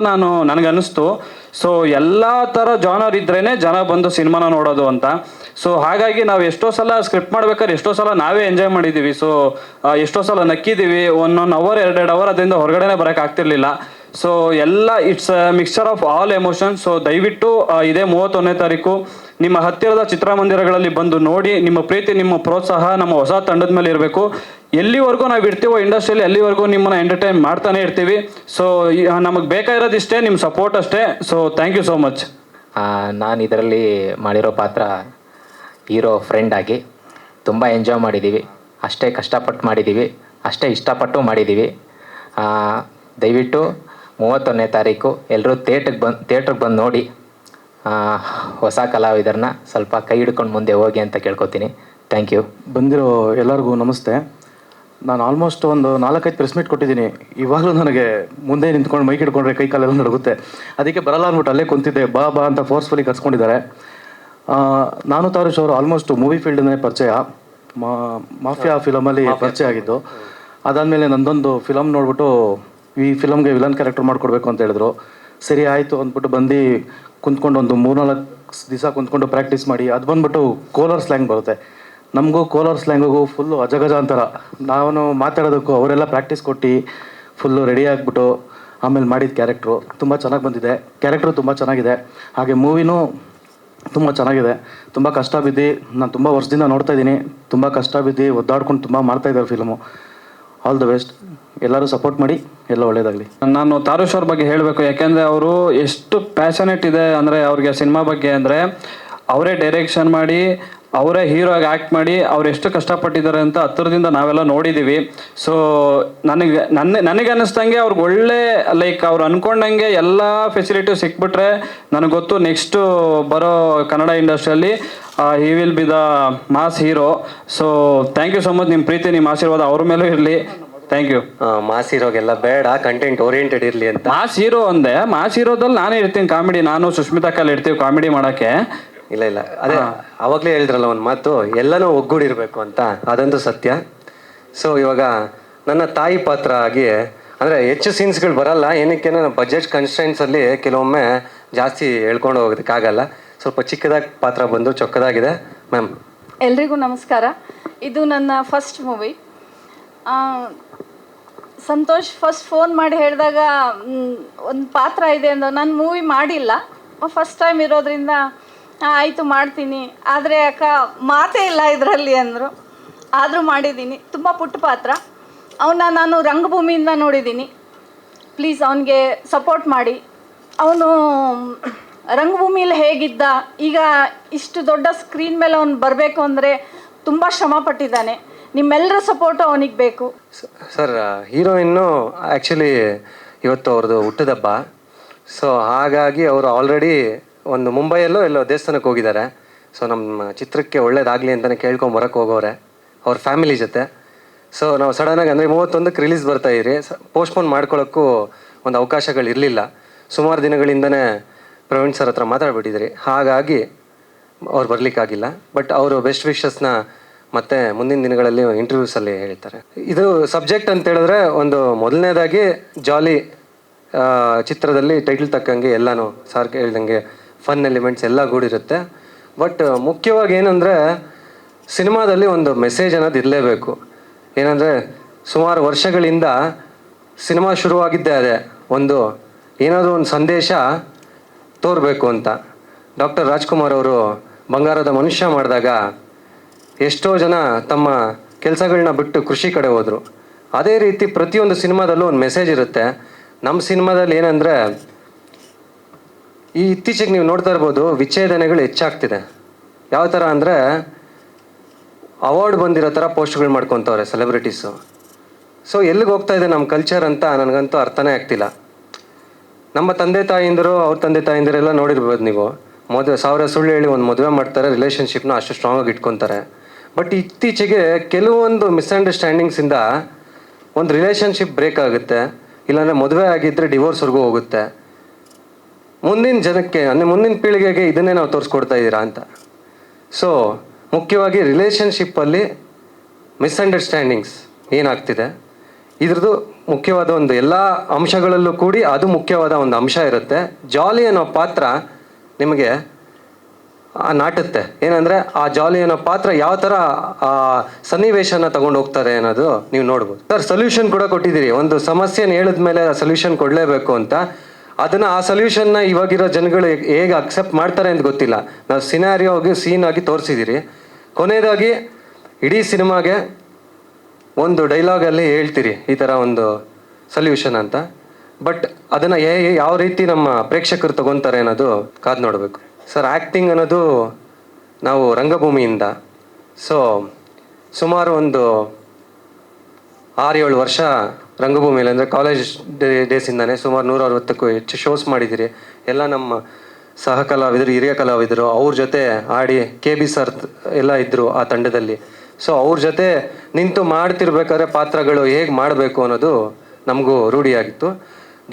Speaker 11: ನನಗನ್ನಿಸ್ತು, ಸೊ ಎಲ್ಲ ಥರ ಜಾನರ್ ಇದ್ರೇ ಜನ ಬಂದು ಸಿನಿಮಾನ ನೋಡೋದು ಅಂತ. ಸೊ ಹಾಗಾಗಿ ನಾವು ಎಷ್ಟೋ ಸಲ ಸ್ಕ್ರಿಪ್ಟ್ ಮಾಡ್ಬೇಕಾದ್ರೆ ಎಷ್ಟೋ ಸಲ ನಾವೇ ಎಂಜಾಯ್ ಮಾಡಿದ್ದೀವಿ. ಸೊ ಎಷ್ಟೋ ಸಲ ನಕ್ಕಿದ್ದೀವಿ. 1 ಅವರ್ 2 ಅವರ್ ಅದರಿಂದ ಹೊರಗಡೆನೇ ಬರೋಕ್ಕಾಗ್ತಿರ್ಲಿಲ್ಲ. ಸೊ ಎಲ್ಲ it's mixture of all emotions. So ದಯವಿಟ್ಟು ಇದೇ 31ನೇ ತಾರೀಕು ನಿಮ್ಮ ಹತ್ತಿರದ ಚಿತ್ರಮಂದಿರಗಳಲ್ಲಿ ಬಂದು ನೋಡಿ. ನಿಮ್ಮ ಪ್ರೀತಿ, ನಿಮ್ಮ ಪ್ರೋತ್ಸಾಹ ನಮ್ಮ ಹೊಸ ತಂಡದ ಮೇಲೆ ಇರಬೇಕು. ಎಲ್ಲಿವರೆಗೂ ನಾವು ಇರ್ತೀವೋ ಇಂಡಸ್ಟ್ರಿಯಲ್ಲಿ, ಅಲ್ಲಿವರೆಗೂ ನಿಮ್ಮನ್ನು ಎಂಟರ್ಟೈನ್ ಮಾಡ್ತಾನೆ ಇರ್ತೀವಿ. ಸೊ ನಮಗೆ ಬೇಕಾಗಿರೋದಿಷ್ಟೇ, ನಿಮ್ಮ ಸಪೋರ್ಟ್ ಅಷ್ಟೇ. So thank you so much.
Speaker 4: ನಾನು ಇದರಲ್ಲಿ ಮಾಡಿರೋ ಪಾತ್ರ ಹೀರೋ ಫ್ರೆಂಡ್ ಆಗಿ ತುಂಬ ಎಂಜಾಯ್ ಮಾಡಿದ್ದೀವಿ. ಅಷ್ಟೇ ಕಷ್ಟಪಟ್ಟು ಮಾಡಿದ್ದೀವಿ, ಅಷ್ಟೇ ಇಷ್ಟಪಟ್ಟು ಮಾಡಿದ್ದೀವಿ. ದಯವಿಟ್ಟು 31ನೇ ತಾರೀಕು ಎಲ್ಲರೂ ಥಿಯೇಟ್ರಿಗೆ ಬಂದು ನೋಡಿ. ಹೊಸ ಕಲಾವಿದರನ್ನ ಸ್ವಲ್ಪ ಕೈ ಹಿಡ್ಕೊಂಡು ಮುಂದೆ ಹೋಗಿ ಅಂತ ಕೇಳ್ಕೊತೀನಿ. Thank you.
Speaker 12: ಬಂದಿರೋ ಎಲ್ಲರಿಗೂ ನಮಸ್ತೆ. ನಾನು ಆಲ್ಮೋಸ್ಟ್ ಒಂದು 4-5 ಪ್ರೆಸ್ ಮೀಟ್ ಕೊಟ್ಟಿದ್ದೀನಿ. ಇವಾಗಲೂ ನನಗೆ ಮುಂದೆ ನಿಂತ್ಕೊಂಡು ಮೈಕ್ ಹಿಡ್ಕೊಂಡ್ರೆ ಕೈ ಕಾಲೆಲ್ಲ ನಡುಗುತ್ತೆ. ಅದಕ್ಕೆ ಬರಲ್ಲ ಅಂದ್ಬಿಟ್ಟು ಅಲ್ಲೇ ಕುಂತಿದ್ದೆ. ಬಾ ಅಂತ ಫೋರ್ಸ್ಫುಲಿ ಕರ್ಸ್ಕೊಂಡಿದ್ದಾರೆ. ನಾನು ತಾರುಷ್ ಅವರು ಆಲ್ಮೋಸ್ಟ್ ಮೂವಿ ಫೀಲ್ಡ್ನೇ ಪರಿಚಯ. ಮಾಫಿಯಾ ಫಿಲಮಲ್ಲಿ ಪರಿಚಯ ಆಗಿದ್ದು. ಅದಾದಮೇಲೆ ನಂದೊಂದು ಫಿಲಮ್ ನೋಡ್ಬಿಟ್ಟು ಈ ಫಿಲಮ್ಗೆ ವಿಲನ್ ಕ್ಯಾರೆಕ್ಟರ್ ಮಾಡಿಕೊಡ್ಬೇಕು ಅಂತ ಹೇಳಿದ್ರು. ಸರಿ ಆಯಿತು ಅಂದ್ಬಿಟ್ಟು ಬಂದು ಕುಂತ್ಕೊಂಡು ಒಂದು 3-4 ದಿವಸ ಕುಂತ್ಕೊಂಡು ಪ್ರಾಕ್ಟೀಸ್ ಮಾಡಿ, ಅದು ಬಂದ್ಬಿಟ್ಟು ಕೋಲಾರ್ ಸ್ಲ್ಯಾಂಗ್ ಬರುತ್ತೆ. ನಮಗೂ ಕೋಲಾರ್ ಸ್ಲ್ಯಾಂಗಿಗೂ ಫುಲ್ಲು ಅಜಗಜ ಅಂತಾರ. ನಾನು ಮಾತಾಡೋದಕ್ಕೂ ಅವರೆಲ್ಲ ಪ್ರಾಕ್ಟೀಸ್ ಕೊಟ್ಟು ಫುಲ್ಲು ರೆಡಿ ಆಗಿಬಿಟ್ಟು ಆಮೇಲೆ ಮಾಡಿದ ಕ್ಯಾರೆಕ್ಟ್ರು ತುಂಬ ಚೆನ್ನಾಗಿ ಬಂದಿದೆ. ಕ್ಯಾರೆಕ್ಟ್ರು ತುಂಬ ಚೆನ್ನಾಗಿದೆ. ಹಾಗೆ ಮೂವಿನೂ ತುಂಬ ಚೆನ್ನಾಗಿದೆ. ತುಂಬ ಕಷ್ಟ ಬಿದ್ದು ನಾನು ತುಂಬ ವರ್ಷದಿಂದ ನೋಡ್ತಾ ಇದ್ದೀನಿ. ತುಂಬ ಕಷ್ಟ ಬಿದ್ದು ಒದ್ದಾಡ್ಕೊಂಡು ತುಂಬ ಮಾಡ್ತಾಯಿದ್ದಾರೆ ಫಿಲ್ಮು. All the best. ಎಲ್ಲರೂ ಸಪೋರ್ಟ್ ಮಾಡಿ, ಎಲ್ಲ ಒಳ್ಳೆಯದಾಗಲಿ.
Speaker 11: ನಾನು ತಾರುಷ್ ಅವ್ರ ಬಗ್ಗೆ ಹೇಳಬೇಕು, ಯಾಕೆಂದರೆ ಅವರು ಎಷ್ಟು ಪ್ಯಾಷನೇಟ್ ಇದೆ ಅಂದರೆ ಅವ್ರಿಗೆ ಸಿನಿಮಾ ಬಗ್ಗೆ ಅಂದರೆ ಅವರೇ ಡೈರೆಕ್ಷನ್ ಮಾಡಿ ಅವರೇ ಹೀರೋ ಆಗಿ ಆ್ಯಕ್ಟ್ ಮಾಡಿ ಅವ್ರು ಎಷ್ಟು ಕಷ್ಟಪಟ್ಟಿದ್ದಾರೆ ಅಂತ ಹತ್ತಿರದಿಂದ ನಾವೆಲ್ಲ ನೋಡಿದ್ದೀವಿ. ಸೊ ನನಗೆ ಅನ್ನಿಸ್ದಂಗೆ ಅವ್ರಿಗೆ ಒಳ್ಳೆ ಲೈಕ್ ಅವ್ರು ಅಂದ್ಕೊಂಡಂಗೆ ಎಲ್ಲ ಫೆಸಿಲಿಟಿ ಸಿಕ್ಬಿಟ್ರೆ ನನಗೆ ಗೊತ್ತು ನೆಕ್ಸ್ಟು ಬರೋ ಕನ್ನಡ ಇಂಡಸ್ಟ್ರಿಯಲ್ಲಿ he will be the mass hero. So thank you so much. ನಿಮ್ಮ ಪ್ರೀತಿ ನಿಮ್ಮ ಆಶೀರ್ವಾದ ಅವ್ರ ಮೇಲೂ ಇರಲಿ. Thank you.
Speaker 2: ಮಾಸ್ ಹೀರೋಗೆಲ್ಲ ಬೇಡ, ಕಂಟೆಂಟ್ ಓರಿಯೆಂಟೆಡ್ ಇರಲಿ ಅಂತ. ಮಾಸ್
Speaker 11: ಹೀರೋ ಅಂದೆ, ಮಾಸ್ ಹೀರೋದಲ್ಲಿ ನಾನೇ ಇರ್ತೀನಿ ಕಾಮಿಡಿ. ನಾನು ಸುಷ್ಮಿತಾ ಕಲ್ ಇರ್ತೀವಿ ಕಾಮಿಡಿ ಮಾಡೋಕ್ಕೆ.
Speaker 2: ಇಲ್ಲ ಅದೇ ಅವಾಗಲೇ ಹೇಳಿದ್ರಲ್ಲ ಒಂದು ಮಾತು, ಎಲ್ಲನೂ ಒಗ್ಗೂಡಿರಬೇಕು ಅಂತ, ಅದಂತೂ ಸತ್ಯ. ಸೊ ಇವಾಗ ನನ್ನ ತಾಯಿ ಪಾತ್ರ ಆಗಿ ಅಂದರೆ ಹೆಚ್ಚು ಸೀನ್ಸ್ಗಳು ಬರಲ್ಲ, ಏನಕ್ಕೆ ಬಜೆಟ್ ಕನ್ಸ್ಟೆಂಟ್ಸಲ್ಲಿ ಕೆಲವೊಮ್ಮೆ ಜಾಸ್ತಿ ಹೇಳ್ಕೊಂಡು ಹೋಗೋದಕ್ಕಾಗಲ್ಲ. ಸ್ವಲ್ಪ ಚಿಕ್ಕದಾಗಿ ಪಾತ್ರ ಬಂದು ಚೊಕ್ಕದಾಗಿದೆ. ಮ್ಯಾಮ್
Speaker 13: ಎಲ್ರಿಗೂ ನಮಸ್ಕಾರ. ಇದು ನನ್ನ first movie. Santosh first phone ಮಾಡಿ ಹೇಳಿದಾಗ ಒಂದು ಪಾತ್ರ ಇದೆ ಅಂದ, ನಾನು ಮೂವಿ ಮಾಡಿಲ್ಲ, ಫಸ್ಟ್ ಟೈಮ್ ಇರೋದ್ರಿಂದ ಆಯಿತು ಮಾಡ್ತೀನಿ, ಆದರೆ ಅಕ್ಕ ಮಾತೇ ಇಲ್ಲ ಇದರಲ್ಲಿ ಅಂದರು. ಆದರೂ ಮಾಡಿದ್ದೀನಿ. ತುಂಬ ಪುಟ್ಟ ಪಾತ್ರ. ಅವನ್ನ ನಾನು ರಂಗಭೂಮಿಯಿಂದ ನೋಡಿದ್ದೀನಿ. ಪ್ಲೀಸ್ ಅವನಿಗೆ ಸಪೋರ್ಟ್ ಮಾಡಿ. ಅವನು ರಂಗಭೂಮಿಯಲ್ಲಿ ಹೇಗಿದ್ದ, ಈಗ ಇಷ್ಟು ದೊಡ್ಡ ಸ್ಕ್ರೀನ್ ಮೇಲೆ ಅವನು ಬರಬೇಕು ಅಂದರೆ ತುಂಬ ಶ್ರಮ ಪಟ್ಟಿದ್ದಾನೆ. ನಿಮ್ಮೆಲ್ಲರ ಸಪೋರ್ಟು ಅವನಿಗೆ ಬೇಕು.
Speaker 2: ಸರ್, ಹೀರೋಯಿನ್ನು ಆ್ಯಕ್ಚುಲಿ ಇವತ್ತು ಅವ್ರದ್ದು ಹುಟ್ಟಿದಬ್ಬ. ಸೊ ಹಾಗಾಗಿ ಅವರು ಆಲ್ರೆಡಿ ಒಂದು ಮುಂಬೈಯಲ್ಲೋ ಎಲ್ಲೋ ದೇವಸ್ಥಾನಕ್ಕೆ ಹೋಗಿದ್ದಾರೆ. ಸೊ ನಮ್ಮ ಚಿತ್ರಕ್ಕೆ ಒಳ್ಳೇದಾಗಲಿ ಅಂತಲೇ ಕೇಳ್ಕೊಂಬರಕ್ಕೆ ಹೋಗೋರೆ ಅವ್ರ ಫ್ಯಾಮಿಲಿ ಜೊತೆ. ಸೊ ನಾವು ಸಡನ್ನಾಗಿ ಅಂದರೆ 31ಕ್ಕೆ ರಿಲೀಸ್ ಬರ್ತಾಯಿದ್ರಿ, ಪೋಸ್ಟ್ಪೋನ್ ಮಾಡ್ಕೊಳ್ಳೋಕ್ಕೂ ಒಂದು ಅವಕಾಶಗಳಿರಲಿಲ್ಲ. ಸುಮಾರು ದಿನಗಳಿಂದನೇ ಪ್ರವೀಣ್ ಸರ್ ಹತ್ರ ಮಾತಾಡ್ಬಿಟ್ಟಿದ್ರಿ, ಹಾಗಾಗಿ ಅವ್ರು ಬರಲಿಕ್ಕಾಗಿಲ್ಲ. ಬಟ್ ಅವರು ಬೆಸ್ಟ್ ವಿಶಸ್ನ ಮತ್ತು ಮುಂದಿನ ದಿನಗಳಲ್ಲಿ ಇಂಟರ್ವ್ಯೂಸಲ್ಲಿ ಹೇಳ್ತಾರೆ. ಇದು ಸಬ್ಜೆಕ್ಟ್ ಅಂತ ಹೇಳಿದ್ರೆ ಒಂದು ಮೊದಲನೇದಾಗಿ ಜಾಲಿ ಚಿತ್ರದಲ್ಲಿ ಟೈಟಲ್ ತಕ್ಕಂಗೆ ಎಲ್ಲನೂ ಸಾರ್ ಹೇಳ್ದಂಗೆ ಫನ್ ಎಲಿಮೆಂಟ್ಸ್ ಎಲ್ಲ ಗೂಡಿರುತ್ತೆ. ಬಟ್ ಮುಖ್ಯವಾಗಿ ಏನಂದರೆ ಸಿನಿಮಾದಲ್ಲಿ ಒಂದು ಮೆಸೇಜ್ ಅನ್ನೋದು ಇರಲೇಬೇಕು. ಏನಂದರೆ ಸುಮಾರು ವರ್ಷಗಳಿಂದ ಸಿನಿಮಾ ಶುರುವಾಗಿದ್ದೇ ಅದೇ ಒಂದು ಏನಾದರೂ ಒಂದು ಸಂದೇಶ ತೋರಬೇಕು ಅಂತ. ಡಾಕ್ಟರ್ ರಾಜ್ಕುಮಾರ್ ಅವರು ಬಂಗಾರದ ಮನುಷ್ಯ ಮಾಡಿದಾಗ ಎಷ್ಟೋ ಜನ ತಮ್ಮ ಕೆಲಸಗಳನ್ನ ಬಿಟ್ಟು ಕೃಷಿ ಕಡೆ ಹೋದರು. ಅದೇ ರೀತಿ ಪ್ರತಿಯೊಂದು ಸಿನಿಮಾದಲ್ಲೂ ಒಂದು ಮೆಸೇಜ್ ಇರುತ್ತೆ. ನಮ್ಮ ಸಿನಿಮಾದಲ್ಲಿ ಏನಂದರೆ ಈ ಇತ್ತೀಚೆಗೆ ನೀವು ನೋಡ್ತಾ ಇರ್ಬೋದು, ವಿಚ್ಛೇದನೆಗಳು ಹೆಚ್ಚಾಗ್ತಿದೆ. ಯಾವ ಥರ ಅಂದರೆ ಅವಾರ್ಡ್ ಬಂದಿರೋ ಥರ ಪೋಸ್ಟ್ಗಳು ಮಾಡ್ಕೊತವ್ರೆ ಸೆಲೆಬ್ರಿಟೀಸು. ಸೊ ಎಲ್ಲಿಗೆ ಹೋಗ್ತಾ ಇದೆ ನಮ್ಮ ಕಲ್ಚರ್ ಅಂತ ನನಗಂತೂ ಅರ್ಥನೇ ಆಗ್ತಿಲ್ಲ. ನಮ್ಮ ತಂದೆ ತಾಯಿಂದರು ಅವ್ರ ತಂದೆ ತಾಯಿಂದರೆಲ್ಲ ನೋಡಿರ್ಬೋದು ನೀವು, ಸಾವಿರ ಸುಳ್ಳು ಹೇಳಿ ಒಂದು ಮದುವೆ ಮಾಡ್ತಾರೆ, ರಿಲೇಷನ್ಶಿಪ್ನ ಅಷ್ಟು ಸ್ಟ್ರಾಂಗಾಗಿ ಇಟ್ಕೊತಾರೆ. ಬಟ್ ಇತ್ತೀಚೆಗೆ ಕೆಲವೊಂದು ಮಿಸ್ಅಂಡರ್ಸ್ಟ್ಯಾಂಡಿಂಗ್ಸಿಂದ ಒಂದು ರಿಲೇಷನ್ಶಿಪ್ ಬ್ರೇಕ್ ಆಗುತ್ತೆ, ಇಲ್ಲಾಂದರೆ ಮದುವೆ ಆಗಿದ್ದರೆ ಡಿವೋರ್ಸ್ವರೆಗೂ ಹೋಗುತ್ತೆ. ಮುಂದಿನ ಜನಕ್ಕೆ ಅಂದರೆ ಮುಂದಿನ ಪೀಳಿಗೆಗೆ ಇದನ್ನೇ ನಾವು ತೋರಿಸ್ಕೊಡ್ತಾ ಇದ್ದೀರಾ ಅಂತ. ಸೊ ಮುಖ್ಯವಾಗಿ ರಿಲೇಷನ್ಶಿಪ್ಪಲ್ಲಿ ಮಿಸ್ಅಂಡರ್ಸ್ಟ್ಯಾಂಡಿಂಗ್ಸ್ ಏನಾಗ್ತಿದೆ, ಇದ್ರದ್ದು ಮುಖ್ಯವಾದ ಒಂದು ಎಲ್ಲ ಅಂಶಗಳಲ್ಲೂ ಕೂಡಿ ಅದು ಮುಖ್ಯವಾದ ಒಂದು ಅಂಶ ಇರುತ್ತೆ. ಜಾಲಿ ಅನ್ನೋ ಪಾತ್ರ ನಿಮಗೆ ನಾಟುತ್ತೆ. ಏನಂದರೆ ಆ ಜಾಲಿ ಅನ್ನೋ ಪಾತ್ರ ಯಾವ ಥರ ಆ ಸನ್ನಿವೇಶನ ತಗೊಂಡು ಹೋಗ್ತಾರೆ ಅನ್ನೋದು ನೀವು ನೋಡ್ಬೋದು. ಸರ್, ಸೊಲ್ಯೂಷನ್ ಕೂಡ ಕೊಟ್ಟಿದ್ದೀರಿ. ಒಂದು ಸಮಸ್ಯೆನ ಹೇಳಿದ ಮೇಲೆ ಆ ಸೊಲ್ಯೂಷನ್ ಕೊಡಲೇಬೇಕು ಅಂತ. ಅದನ್ನು ಆ ಸೊಲ್ಯೂಷನ್ನ ಇವಾಗಿರೋ ಜನಗಳು ಹೇಗೆ ಅಕ್ಸೆಪ್ಟ್ ಮಾಡ್ತಾರೆ ಅಂತ ಗೊತ್ತಿಲ್ಲ. ನಾವು ಸಿನಾರಿಯೋ ಆಗಿ ಸೀನ್ ಆಗಿ ತೋರಿಸಿದ್ದೀರಿ. ಕೊನೆಯದಾಗಿ ಇಡೀ ಸಿನಿಮಾಗೆ ಒಂದು ಡೈಲಾಗಲ್ಲಿ ಹೇಳ್ತೀರಿ ಈ ಥರ ಒಂದು ಸೊಲ್ಯೂಷನ್ ಅಂತ. ಬಟ್ ಅದನ್ನು ಯಾವ ರೀತಿ ನಮ್ಮ ಪ್ರೇಕ್ಷಕರು ತಗೊತಾರೆ ಅನ್ನೋದು ಕಾದು ನೋಡಬೇಕು. ಸರ್, ಆ್ಯಕ್ಟಿಂಗ್ ಅನ್ನೋದು ನಾವು ರಂಗಭೂಮಿಯಿಂದ ಸುಮಾರು ಒಂದು 6-7 ವರ್ಷ ರಂಗಭೂಮಿಯಲ್ಲಿ ಅಂದರೆ ಕಾಲೇಜ್ ಡೇಸಿಂದಾನೇ ಸುಮಾರು 160ಕ್ಕೂ ಹೆಚ್ಚು ಶೋಸ್ ಮಾಡಿದ್ದೀರಿ. ಎಲ್ಲ ನಮ್ಮ ಸಹ ಕಲಾವಿದರು, ಹಿರಿಯ ಕಲಾವಿದರು, ಅವ್ರ ಜೊತೆ ಆಡಿ KB ಸರ್ ಎಲ್ಲ ಇದ್ದರು ಆ ತಂಡದಲ್ಲಿ. ಸೊ ಅವ್ರ ಜೊತೆ ನಿಂತು ಮಾಡ್ತಿರ್ಬೇಕಾದ್ರೆ ಪಾತ್ರಗಳು ಹೇಗೆ ಮಾಡಬೇಕು ಅನ್ನೋದು ನಮಗೂ ರೂಢಿಯಾಗಿತ್ತು.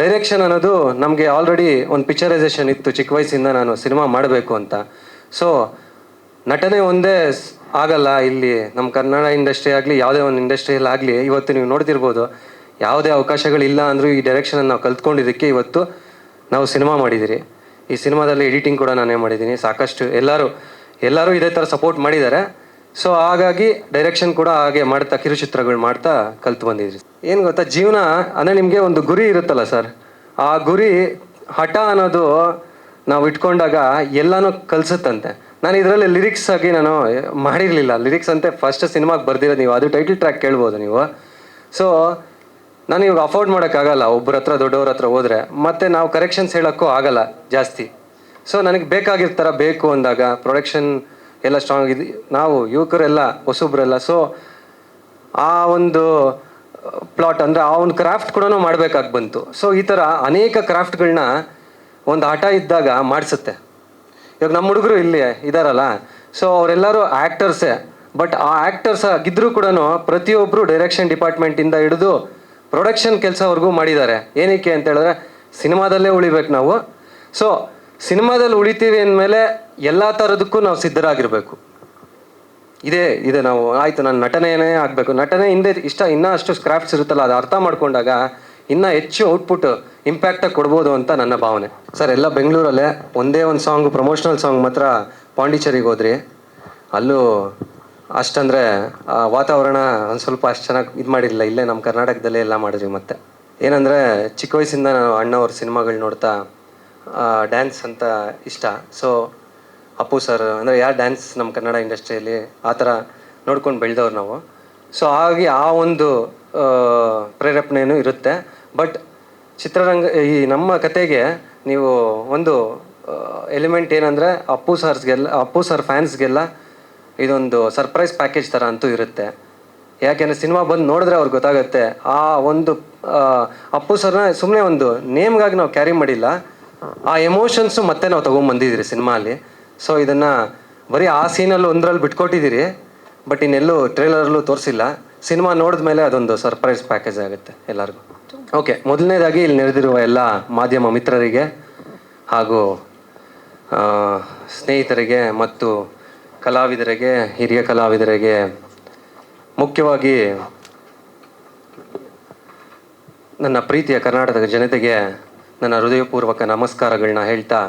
Speaker 2: ಡೈರೆಕ್ಷನ್ ಅನ್ನೋದು ನಮಗೆ ಆಲ್ರೆಡಿ ಒಂದು ಪಿಕ್ಚರೈಸೇಷನ್ ಇತ್ತು ಚಿಕ್ಕ ವಯಸ್ಸಿಂದ, ನಾನು ಸಿನಿಮಾ ಮಾಡಬೇಕು ಅಂತ. ಸೊ ನಟನೆ ಒಂದೇ ಆಗಲ್ಲ ಇಲ್ಲಿ ನಮ್ಮ ಕನ್ನಡ ಇಂಡಸ್ಟ್ರಿ ಆಗಲಿ ಯಾವುದೇ ಒಂದು ಇಂಡಸ್ಟ್ರಿಯಲ್ಲಿ ಆಗಲಿ. ಇವತ್ತು ನೀವು ನೋಡ್ತಿರ್ಬೋದು, ಯಾವುದೇ ಅವಕಾಶಗಳಿಲ್ಲ ಅಂದರೂ ಈ ಡೈರೆಕ್ಷನನ್ನು ನಾವು ಕಲ್ತ್ಕೊಂಡಿದ್ದಕ್ಕೆ ಇವತ್ತು ನಾವು ಸಿನಿಮಾ ಮಾಡಿದ್ದೀರಿ. ಈ ಸಿನಿಮಾದಲ್ಲಿ ಎಡಿಟಿಂಗ್ ಕೂಡ ನಾನೇ ಮಾಡಿದ್ದೀನಿ. ಸಾಕಷ್ಟು ಎಲ್ಲರೂ ಇದೇ ಥರ ಸಪೋರ್ಟ್ ಮಾಡಿದ್ದಾರೆ. ಸೊ ಹಾಗಾಗಿ ಡೈರೆಕ್ಷನ್ ಕೂಡ ಹಾಗೆ ಮಾಡ್ತಾ ಕಿರುಚಿತ್ರಗಳು ಮಾಡ್ತಾ ಕಲ್ತು ಬಂದಿದ್ರಿ. ಏನು ಗೊತ್ತಾ, ಜೀವನ ಅಂದರೆ ನಿಮಗೆ ಒಂದು ಗುರಿ ಇರುತ್ತಲ್ಲ ಸರ್, ಆ ಗುರಿ ಹಠ ಅನ್ನೋದು ನಾವು ಇಟ್ಕೊಂಡಾಗ ಎಲ್ಲನೂ ಕಲಿಸುತ್ತಂತೆ. ನಾನು ಇದರಲ್ಲಿ ಲಿರಿಕ್ಸ್ ಆಗಿ ನಾನು ಮಾಡಿರಲಿಲ್ಲ. ಲಿರಿಕ್ಸ್ ಅಂತೆ ಫಸ್ಟ್ ಸಿನಿಮಾಗೆ ಬರ್ದಿರೋದು ನೀವು, ಅದು ಟೈಟಲ್ ಟ್ರ್ಯಾಕ್ ಕೇಳ್ಬೋದು ನೀವು. ಸೊ ನಾನು ಇವಾಗ ಅಫೋರ್ಡ್ ಮಾಡೋಕ್ಕಾಗಲ್ಲ ಒಬ್ಬರ ಹತ್ರ ದೊಡ್ಡವ್ರ ಹತ್ರ ಹೋದರೆ, ಮತ್ತು ನಾವು ಕರೆಕ್ಷನ್ಸ್ ಹೇಳೋಕ್ಕೂ ಆಗಲ್ಲ ಜಾಸ್ತಿ. ಸೊ ನನಗೆ ಬೇಕಾಗಿರೋ ಥರ ಬೇಕು ಅಂದಾಗ ಪ್ರೊಡಕ್ಷನ್ ಎಲ್ಲ ಸ್ಟ್ರಾಂಗ್ ಇದು, ನಾವು ಯುವಕರೆಲ್ಲ ಹೊಸಬ್ರೆಲ್ಲ. ಸೊ ಆ ಒಂದು ಪ್ಲಾಟ್ ಅಂದರೆ ಆ ಒಂದು ಕ್ರಾಫ್ಟ್ ಕೂಡ ಮಾಡಬೇಕಾಗಿ ಬಂತು. ಸೊ ಈ ಥರ ಅನೇಕ ಕ್ರಾಫ್ಟ್ಗಳನ್ನ ಒಂದು ಆಟ ಇದ್ದಾಗ ಮಾಡಿಸುತ್ತೆ. ಇವಾಗ ನಮ್ಮ ಹುಡುಗರು ಇಲ್ಲಿ ಇದ್ದಾರಲ್ಲ, ಸೊ ಅವರೆಲ್ಲರೂ ಆ್ಯಕ್ಟರ್ಸೇ. ಬಟ್ ಆ ಆ್ಯಕ್ಟರ್ಸ್ ಆಗಿದ್ದರೂ ಕೂಡ ಪ್ರತಿಯೊಬ್ಬರು ಡೈರೆಕ್ಷನ್ ಡಿಪಾರ್ಟ್ಮೆಂಟಿಂದ ಹಿಡಿದು ಪ್ರೊಡಕ್ಷನ್ ಕೆಲಸವರೆಗೂ ಮಾಡಿದ್ದಾರೆ. ಏನಕ್ಕೆ ಅಂತ ಹೇಳಿದ್ರೆ ಸಿನಿಮಾದಲ್ಲೇ ಉಳಿಬೇಕು ನಾವು. ಸೊ ಸಿನಿಮಾದಲ್ಲಿ ಉಳಿತೀವಿ ಅಂದಮೇಲೆ ಎಲ್ಲ ಥರದಕ್ಕೂ ನಾವು ಸಿದ್ಧರಾಗಿರಬೇಕು. ಇದೆ ನಾವು ಆಯಿತು ನಾನು ನಟನೆಯೇ ಆಗಬೇಕು, ನಟನೆ ಹಿಂದೆ ಇನ್ನೂ ಅಷ್ಟು ಸ್ಕ್ರಾಫ್ಟ್ಸ್ ಇರುತ್ತಲ್ಲ, ಅದು ಅರ್ಥ ಮಾಡ್ಕೊಂಡಾಗ ಇನ್ನೂ ಹೆಚ್ಚು ಔಟ್ಪುಟ್ ಇಂಪ್ಯಾಕ್ಟಾಗಿ ಕೊಡ್ಬೋದು ಅಂತ ನನ್ನ ಭಾವನೆ. ಸರ್ ಎಲ್ಲ ಬೆಂಗಳೂರಲ್ಲೇ ಒಂದೇ ಒಂದು ಸಾಂಗು ಪ್ರಮೋಷನಲ್ ಸಾಂಗ್ ಮಾತ್ರ ಪಾಂಡಿಚೇರಿಗೆ ಹೋದ್ರಿ. ಅಲ್ಲೂ ಅಷ್ಟಂದರೆ ವಾತಾವರಣ ಒಂದು ಸ್ವಲ್ಪ ಅಷ್ಟು ಚೆನ್ನಾಗಿ ಇದು ಮಾಡಿರಲಿಲ್ಲ. ಇಲ್ಲೇ ನಮ್ಮ ಕರ್ನಾಟಕದಲ್ಲೇ ಎಲ್ಲ ಮಾಡಿದ್ವಿ. ಮತ್ತು ಏನಂದರೆ ಚಿಕ್ಕ ವಯಸ್ಸಿಂದ ನಾನು ಅಣ್ಣವ್ರ ಸಿನಿಮಾಗಳು ನೋಡ್ತಾ ಡ್ಯಾನ್ಸ್ ಅಂತ ಇಷ್ಟ. ಸೊ ಅಪ್ಪು ಸರ್ ಅಂದರೆ ಯಾರು ಡ್ಯಾನ್ಸ್ ನಮ್ಮ ಕನ್ನಡ ಇಂಡಸ್ಟ್ರಿಯಲ್ಲಿ ಆ ಥರ ನೋಡ್ಕೊಂಡು ಬೆಳೆದವ್ರು ನಾವು. ಸೊ ಹಾಗೆ ಆ ಒಂದು ಪ್ರೇರೇಪಣೆಯೂ ಇರುತ್ತೆ. ಬಟ್ ಚಿತ್ರರಂಗ ಈ ನಮ್ಮ ಕತೆಗೆ ನೀವು ಒಂದು ಎಲಿಮೆಂಟ್ ಏನಂದರೆ ಅಪ್ಪು ಸರ್ ಫ್ಯಾನ್ಸ್ಗೆಲ್ಲ ಇದೊಂದು ಸರ್ಪ್ರೈಸ್ ಪ್ಯಾಕೇಜ್ ಥರ ಅಂತೂ ಇರುತ್ತೆ. ಯಾಕೆಂದರೆ ಸಿನಿಮಾ ಬಂದು ನೋಡಿದ್ರೆ ಅವ್ರಿಗೆ ಗೊತ್ತಾಗುತ್ತೆ. ಆ ಒಂದು ಅಪ್ಪು ಸರ್ನ ಸುಮ್ಮನೆ ಒಂದು ನೇಮ್ಗಾಗಿ ನಾವು ಕ್ಯಾರಿ ಮಾಡಿಲ್ಲ, ಆ ಎಮೋಷನ್ಸು ಮತ್ತೆ ನಾವು ತೊಗೊಂಬಂದಿದ್ದೀರಿ ಸಿನಿಮಾ ಅಲ್ಲಿ. ಸೊ ಇದನ್ನು ಬರೀ ಆ ಸೀನಲ್ಲಿ ಒಂದರಲ್ಲಿ ಬಿಟ್ಕೊಟ್ಟಿದ್ದೀರಿ, ಬಟ್ ಇನ್ನೆಲ್ಲೂ ಟ್ರೇಲರಲ್ಲೂ ತೋರಿಸಿಲ್ಲ. ಸಿನಿಮಾ ನೋಡಿದ ಮೇಲೆ ಅದೊಂದು ಸರ್ಪ್ರೈಸ್ ಪ್ಯಾಕೇಜ್ ಆಗುತ್ತೆ ಎಲ್ಲರಿಗೂ. ಓಕೆ, ಮೊದಲನೇದಾಗಿ ಇಲ್ಲಿ ನೆರೆದಿರುವ ಎಲ್ಲ ಮಾಧ್ಯಮ ಮಿತ್ರರಿಗೆ ಹಾಗೂ ಸ್ನೇಹಿತರಿಗೆ ಮತ್ತು ಕಲಾವಿದರಿಗೆ, ಹಿರಿಯ ಕಲಾವಿದರಿಗೆ, ಮುಖ್ಯವಾಗಿ ನನ್ನ ಪ್ರೀತಿಯ ಕರ್ನಾಟಕದ ಜನತೆಗೆ ನನ್ನ ಹೃದಯಪೂರ್ವಕ ನಮಸ್ಕಾರಗಳನ್ನ ಹೇಳ್ತಾ,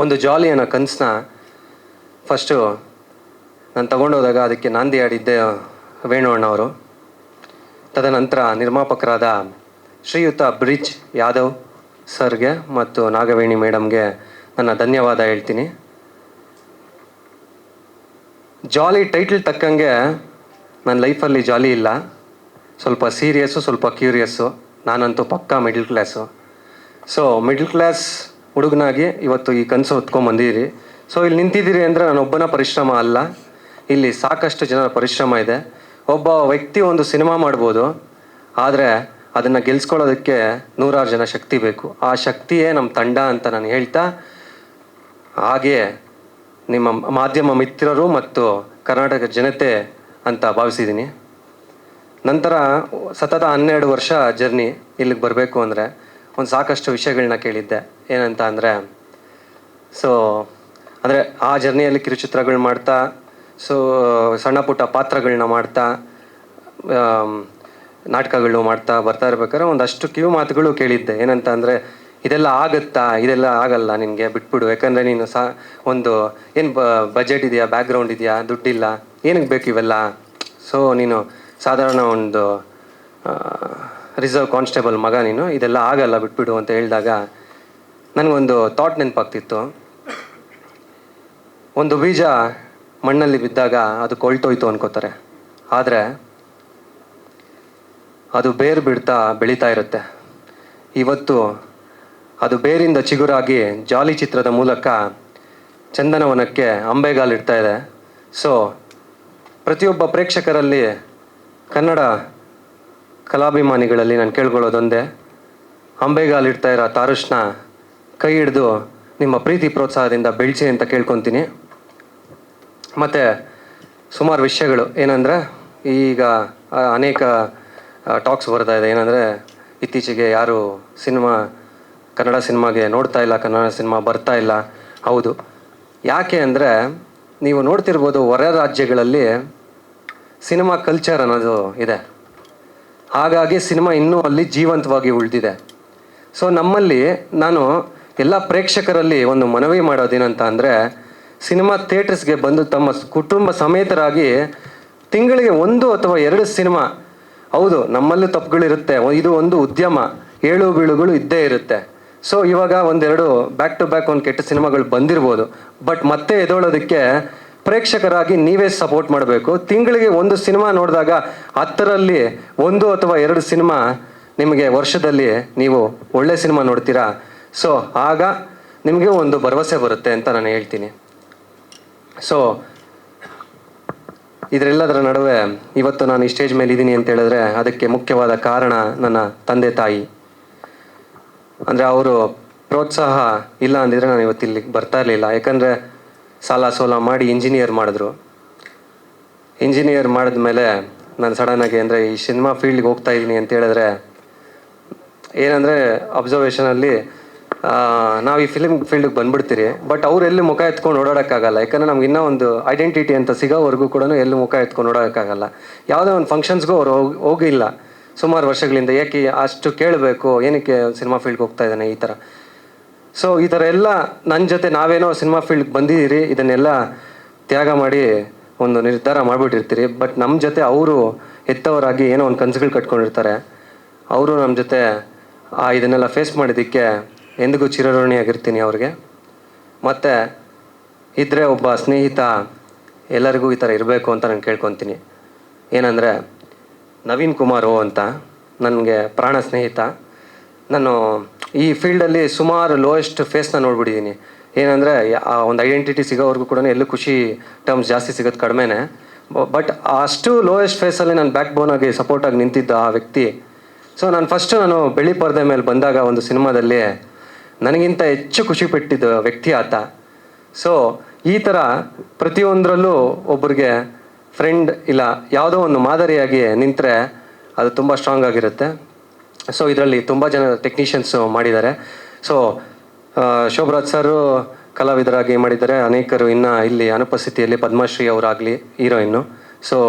Speaker 2: ಒಂದು ಜಾಲಿ ಅನ್ನೋ ಕನಸನ್ನ ಫಸ್ಟು ನಾನು ತಗೊಂಡೋದಾಗ ಅದಕ್ಕೆ ನಾಂದಿ ಆಡಿದ್ದೆ ವೇಣು ಅಣ್ಣವರು. ತದನಂತರ ನಿರ್ಮಾಪಕರಾದ ಶ್ರೀಯುತ ಬ್ರಿಜ್ ಯಾದವ್ ಸರ್ಗೆ ಮತ್ತು ನಾಗವೇಣಿ ಮೇಡಮ್ಗೆ ನನ್ನ ಧನ್ಯವಾದ ಹೇಳ್ತೀನಿ. ಜಾಲಿ ಟೈಟಲ್ ತಕ್ಕಂಗೆ ನನ್ನ ಲೈಫಲ್ಲಿ ಜಾಲಿ ಇಲ್ಲ, ಸ್ವಲ್ಪ ಸೀರಿಯಸ್ಸು, ಸ್ವಲ್ಪ ಕ್ಯೂರಿಯಸ್ಸು. ನಾನಂತೂ ಪಕ್ಕಾ middle class. So middle class ಹುಡುಗನಾಗಿ ಇವತ್ತು ಈ ಕನಸು ಹೊತ್ಕೊಂಡ್ಬಂದಿದ್ದೀರಿ. ಸೊ ಇಲ್ಲಿ ನಿಂತಿದ್ದೀರಿ ಅಂದರೆ ನಾನೊಬ್ಬನ ಪರಿಶ್ರಮ ಅಲ್ಲ, ಇಲ್ಲಿ ಸಾಕಷ್ಟು ಜನರ ಪರಿಶ್ರಮ ಇದೆ. ಒಬ್ಬ ವ್ಯಕ್ತಿ ಒಂದು ಸಿನಿಮಾ ಮಾಡ್ಬೋದು, ಆದರೆ ಅದನ್ನು ಗೆಲ್ಸ್ಕೊಳ್ಳೋದಕ್ಕೆ 100 ಜನ ಶಕ್ತಿ ಬೇಕು. ಆ ಶಕ್ತಿಯೇ ನಮ್ಮ ತಂಡ ಅಂತ ನಾನು ಹೇಳ್ತಾ, ಹಾಗೆಯೇ ನಿಮ್ಮ ಮಾಧ್ಯಮ ಮಿತ್ರರು ಮತ್ತು ಕರ್ನಾಟಕ ಜನತೆ ಅಂತ ಭಾವಿಸಿದ್ದೀನಿ. ನಂತರ ಸತತ 12 ವರ್ಷ ಜರ್ನಿ ಇಲ್ಲಿಗೆ ಬರಬೇಕು ಅಂದರೆ ಒಂದು ಸಾಕಷ್ಟು ವಿಷಯಗಳನ್ನ ಕೇಳಿದ್ದೆ. ಏನಂತ ಅಂದರೆ, ಸೊ ಅಂದರೆ ಆ ಜರ್ನಿಯಲ್ಲಿ ಕಿರುಚಿತ್ರಗಳು ಮಾಡ್ತಾ, ಸೊ ಸಣ್ಣ ಪುಟ್ಟ ಪಾತ್ರಗಳನ್ನ ಮಾಡ್ತಾ, ನಾಟಕಗಳು ಮಾಡ್ತಾ ಬರ್ತಾ ಇರ್ಬೇಕಾದ್ರೆ ಒಂದಷ್ಟು ಕಿವಿ ಮಾತುಗಳು ಕೇಳಿದ್ದೆ. ಏನಂತ ಅಂದರೆ, ಇದೆಲ್ಲ ಆಗುತ್ತಾ, ಇದೆಲ್ಲ ಆಗಲ್ಲ, ನಿನಗೆ ಬಿಟ್ಬಿಡು, ಯಾಕಂದರೆ ನೀನು ಒಂದು ಏನು ಬಜೆಟ್ ಇದೆಯಾ, ಬ್ಯಾಕ್ಗ್ರೌಂಡ್ ಇದೆಯಾ, ದುಡ್ಡಿಲ್ಲ, ಏನಕ್ಕೆ ಬೇಕು ಇವೆಲ್ಲ, ಸೊ ನೀನು ಸಾಧಾರಣ ಒಂದು ರಿಸರ್ವ್ ಕಾನ್ಸ್ಟೇಬಲ್ ಮಗ, ನೀನು ಇದೆಲ್ಲ ಆಗಲ್ಲ, ಬಿಟ್ಬಿಡು ಅಂತ ಹೇಳಿದಾಗ ನನಗೊಂದು ಥಾಟ್ ನೆನಪಾಗ್ತಿತ್ತು. ಒಂದು ಬೀಜ ಮಣ್ಣಲ್ಲಿ ಬಿದ್ದಾಗ ಅದು ಕೊಳ್ತೋಯ್ತು ಅನ್ಕೋತಾರೆ, ಆದರೆ ಅದು ಬೇರು ಬಿಡ್ತಾ ಬೆಳೀತಾ ಇರುತ್ತೆ. ಇವತ್ತು ಅದು ಬೇರಿಂದ ಚಿಗುರಾಗಿ ಜಾಲಿ ಚಿತ್ರದ ಮೂಲಕ ಚಂದನವನಕ್ಕೆ ಅಂಬೆಗಾಲಿಡ್ತಾ ಇದೆ. ಸೊ ಪ್ರತಿಯೊಬ್ಬ ಪ್ರೇಕ್ಷಕರಲ್ಲಿ, ಕನ್ನಡ ಕಲಾಭಿಮಾನಿಗಳಲ್ಲಿ ನಾನು ಕೇಳ್ಕೊಳ್ಳೋದೊಂದೇ, ಅಂಬೆಗಾಲಿಡ್ತಾ ಇರೋ ತಾರುಷ್ನ ಕೈ ಹಿಡಿದು ನಿಮ್ಮ ಪ್ರೀತಿ ಪ್ರೋತ್ಸಾಹದಿಂದ ಬೆಳೆಸಿ ಅಂತ ಕೇಳ್ಕೊತೀನಿ. ಮತ್ತು ಸುಮಾರು ವಿಷಯಗಳು ಏನಂದರೆ, ಈಗ ಅನೇಕ ಟಾಕ್ಸ್ ಬರ್ತಾ ಇದೆ. ಏನಂದರೆ, ಇತ್ತೀಚೆಗೆ ಯಾರು ಕನ್ನಡ ಸಿನಿಮಾಗೆ ನೋಡ್ತಾ ಇಲ್ಲ, ಕನ್ನಡ ಸಿನಿಮಾ ಬರ್ತಾ ಇಲ್ಲ. ಹೌದು, ಯಾಕೆ ಅಂದರೆ ನೀವು ನೋಡ್ತಿರ್ಬೋದು, ಹೊರ ರಾಜ್ಯಗಳಲ್ಲಿ ಸಿನಿಮಾ ಕಲ್ಚರ್ ಅನ್ನೋದು ಇದೆ, ಹಾಗಾಗಿ ಸಿನಿಮಾ ಇನ್ನೂ ಅಲ್ಲಿ ಜೀವಂತವಾಗಿ ಉಳಿದಿದೆ. ಸೊ ನಮ್ಮಲ್ಲಿ ನಾನು ಎಲ್ಲ ಪ್ರೇಕ್ಷಕರಲ್ಲಿ ಒಂದು ಮನವಿ ಮಾಡೋದೇನಂತ ಅಂದರೆ, ಸಿನಿಮಾ ಥಿಯೇಟರ್ಸ್ಗೆ ಬಂದು ತಮ್ಮ ಕುಟುಂಬ ಸಮೇತರಾಗಿ ತಿಂಗಳಿಗೆ 1 ಅಥವಾ 2 ಸಿನಿಮಾ, ಹೌದು ನಮ್ಮಲ್ಲೂ ತಪ್ಪುಗಳಿರುತ್ತೆ, ಇದು ಒಂದು ಉದ್ಯಮ, ಏಳು ಬೀಳುಗಳು ಇದ್ದೇ ಇರುತ್ತೆ. ಸೊ ಇವಾಗ ಒಂದೆರಡು ಬ್ಯಾಕ್ ಟು ಬ್ಯಾಕ್ ಒಂದು ಕೆಟ್ಟ ಸಿನಿಮಾಗಳು ಬಂದಿರ್ಬೋದು, ಬಟ್ ಮತ್ತೆ ಎದೊಳೋದಕ್ಕೆ ಪ್ರೇಕ್ಷಕರಾಗಿ ನೀವೇ ಸಪೋರ್ಟ್ ಮಾಡಬೇಕು. ತಿಂಗಳಿಗೆ ಒಂದು ಸಿನಿಮಾ ನೋಡಿದಾಗ 10ರಲ್ಲಿ 1 ಅಥವಾ 2 ಸಿನಿಮಾ ನಿಮಗೆ ವರ್ಷದಲ್ಲಿ ನೀವು ಒಳ್ಳೆ ಸಿನಿಮಾ ನೋಡ್ತೀರಾ. ಸೊ ಆಗ ನಿಮಗೆ ಒಂದು ಭರವಸೆ ಬರುತ್ತೆ ಅಂತ ನಾನು ಹೇಳ್ತೀನಿ. ಸೊ ಇದರೆಲ್ಲದರ ನಡುವೆ ಇವತ್ತು ನಾನು ಈ ಸ್ಟೇಜ್ ಮೇಲೆ ಇದ್ದೀನಿ ಅಂತ ಹೇಳಿದ್ರೆ ಅದಕ್ಕೆ ಮುಖ್ಯವಾದ ಕಾರಣ ನನ್ನ ತಂದೆ ತಾಯಿ. ಅಂದರೆ ಅವರು ಪ್ರೋತ್ಸಾಹ ಇಲ್ಲ ಅಂದಿದ್ರೆ ನಾನು ಇವತ್ತು ಇಲ್ಲಿಗೆ ಬರ್ತಾ ಇರಲಿಲ್ಲ. ಯಾಕಂದರೆ ಸಾಲ ಸೋಲ ಮಾಡಿ ಇಂಜಿನಿಯರ್ ಮಾಡಿದ್ರು. ಇಂಜಿನಿಯರ್ ಮಾಡಿದ್ಮೇಲೆ ನಾನು ಸಡನ್ನಾಗಿ ಅಂದರೆ ಈ ಸಿನಿಮಾ ಫೀಲ್ಡ್ಗೆ ಹೋಗ್ತಾ ಇದ್ದೀನಿ ಅಂತ ಹೇಳಿದ್ರೆ ಏನಂದರೆ ಅಬ್ಸರ್ವೇಷನಲ್ಲಿ ನಾವು ಈ ಫಿಲ್ಮ್ ಫೀಲ್ಡ್ಗೆ ಬಂದ್ಬಿಡ್ತೀರಿ, ಬಟ್ ಅವ್ರು ಎಲ್ಲಿ ಮುಖ ಎತ್ಕೊಂಡು ಓಡಾಡೋಕ್ಕಾಗಲ್ಲ. ಯಾಕಂದರೆ ನಮ್ಗೆ ಇನ್ನೂ ಒಂದು ಐಡೆಂಟಿಟಿ ಅಂತ ಸಿಗೋವರೆಗೂ ಕೂಡ ಎಲ್ಲಿ ಮುಖ ಎತ್ಕೊಂಡು ಓಡೋಕ್ಕಾಗಲ್ಲ. ಯಾವುದೇ ಒಂದು ಫಂಕ್ಷನ್ಸ್ಗೂ ಅವ್ರು ಹೋಗಿಲ್ಲ ಸುಮಾರು ವರ್ಷಗಳಿಂದ. ಏಕೆ ಅಷ್ಟು ಕೇಳಬೇಕು, ಏನಕ್ಕೆ ಸಿನಿಮಾ ಫೀಲ್ಡ್ಗೆ ಹೋಗ್ತಾ ಇದ್ದಾನೆ ಈ ಥರ. ಸೊ ಈ ಥರ ಎಲ್ಲ ನನ್ನ ಜೊತೆ ನಾವೇನೋ ಸಿನಿಮಾ ಫೀಲ್ಡ್ಗೆ ಬಂದಿದ್ದೀರಿ, ಇದನ್ನೆಲ್ಲ ತ್ಯಾಗ ಮಾಡಿ ಒಂದು ನಿರ್ಧಾರ ಮಾಡಿಬಿಟ್ಟಿರ್ತೀರಿ. ಬಟ್ ನಮ್ಮ ಜೊತೆ ಅವರು ಹೆತ್ತವರಾಗಿ ಏನೋ ಒಂದು ಕನಸುಗಳು ಕಟ್ಕೊಂಡಿರ್ತಾರೆ. ಅವರು ನಮ್ಮ ಜೊತೆ ಇದನ್ನೆಲ್ಲ ಫೇಸ್ ಮಾಡಿದ್ದಕ್ಕೆ ಎಂದಿಗೂ ಚಿರಋಣಿಯಾಗಿರ್ತೀನಿ ಅವ್ರಿಗೆ. ಮತ್ತು ಇದ್ದರೆ ಒಬ್ಬ ಸ್ನೇಹಿತ ಎಲ್ಲರಿಗೂ ಈ ಥರ ಇರಬೇಕು ಅಂತ ನಾನು ಕೇಳ್ಕೊತೀನಿ. ಏನಂದರೆ ನವೀನ್ ಕುಮಾರ್ ಅಂತ ನನಗೆ ಪ್ರಾಣ ಸ್ನೇಹಿತ. ನಾನು ಈ ಫೀಲ್ಡಲ್ಲಿ ಸುಮಾರು ಲೋಯೆಸ್ಟ್ ಫೇಸ್ನ ನೋಡ್ಬಿಟ್ಟಿದ್ದೀನಿ. ಏನಂದರೆ ಆ ಒಂದು ಐಡೆಂಟಿಟಿ ಸಿಗೋವರೆಗೂ ಕೂಡ ಎಲ್ಲೂ ಖುಷಿ ಟರ್ಮ್ಸ್ ಜಾಸ್ತಿ ಸಿಗೋದು ಕಡಿಮೆನೇ. ಬಟ್ ಅಷ್ಟು ಲೋಯೆಸ್ಟ್ ಫೇಸಲ್ಲಿ ನಾನು ಬ್ಯಾಕ್ ಬೋನಾಗಿ ಸಪೋರ್ಟಾಗಿ ನಿಂತಿದ್ದ ಆ ವ್ಯಕ್ತಿ. ಸೊ ನಾನು ಬೆಳ್ಳಿ ಪರದೆ ಮೇಲೆ ಬಂದಾಗ ಒಂದು ಸಿನಿಮಾದಲ್ಲಿ ನನಗಿಂತ ಹೆಚ್ಚು ಖುಷಿ ಪಟ್ಟಿದ್ದ ವ್ಯಕ್ತಿ ಆತ. ಸೊ ಈ ಥರ ಪ್ರತಿಯೊಂದರಲ್ಲೂ ಒಬ್ಬರಿಗೆ ಫ್ರೆಂಡ್ ಇಲ್ಲ ಯಾವುದೋ ಒಂದು ಮಾದರಿಯಾಗಿ ನಿಂತರೆ ಅದು ತುಂಬ ಸ್ಟ್ರಾಂಗ್ ಆಗಿರುತ್ತೆ. ಸೊ ಇದರಲ್ಲಿ ತುಂಬ ಜನ ಟೆಕ್ನಿಷಿಯನ್ಸು ಮಾಡಿದ್ದಾರೆ. ಸೊ ಶೋಭರಾಜ್ ಸರು ಕಲಾವಿದರಾಗಿ ಮಾಡಿದ್ದಾರೆ. ಅನೇಕರು ಇನ್ನು ಇಲ್ಲಿ ಅನುಪಸ್ಥಿತಿಯಲ್ಲಿ ಪದ್ಮಶ್ರೀ ಅವರಾಗಲಿ ಹೀರೋಯಿನ್ನು. ಸೊ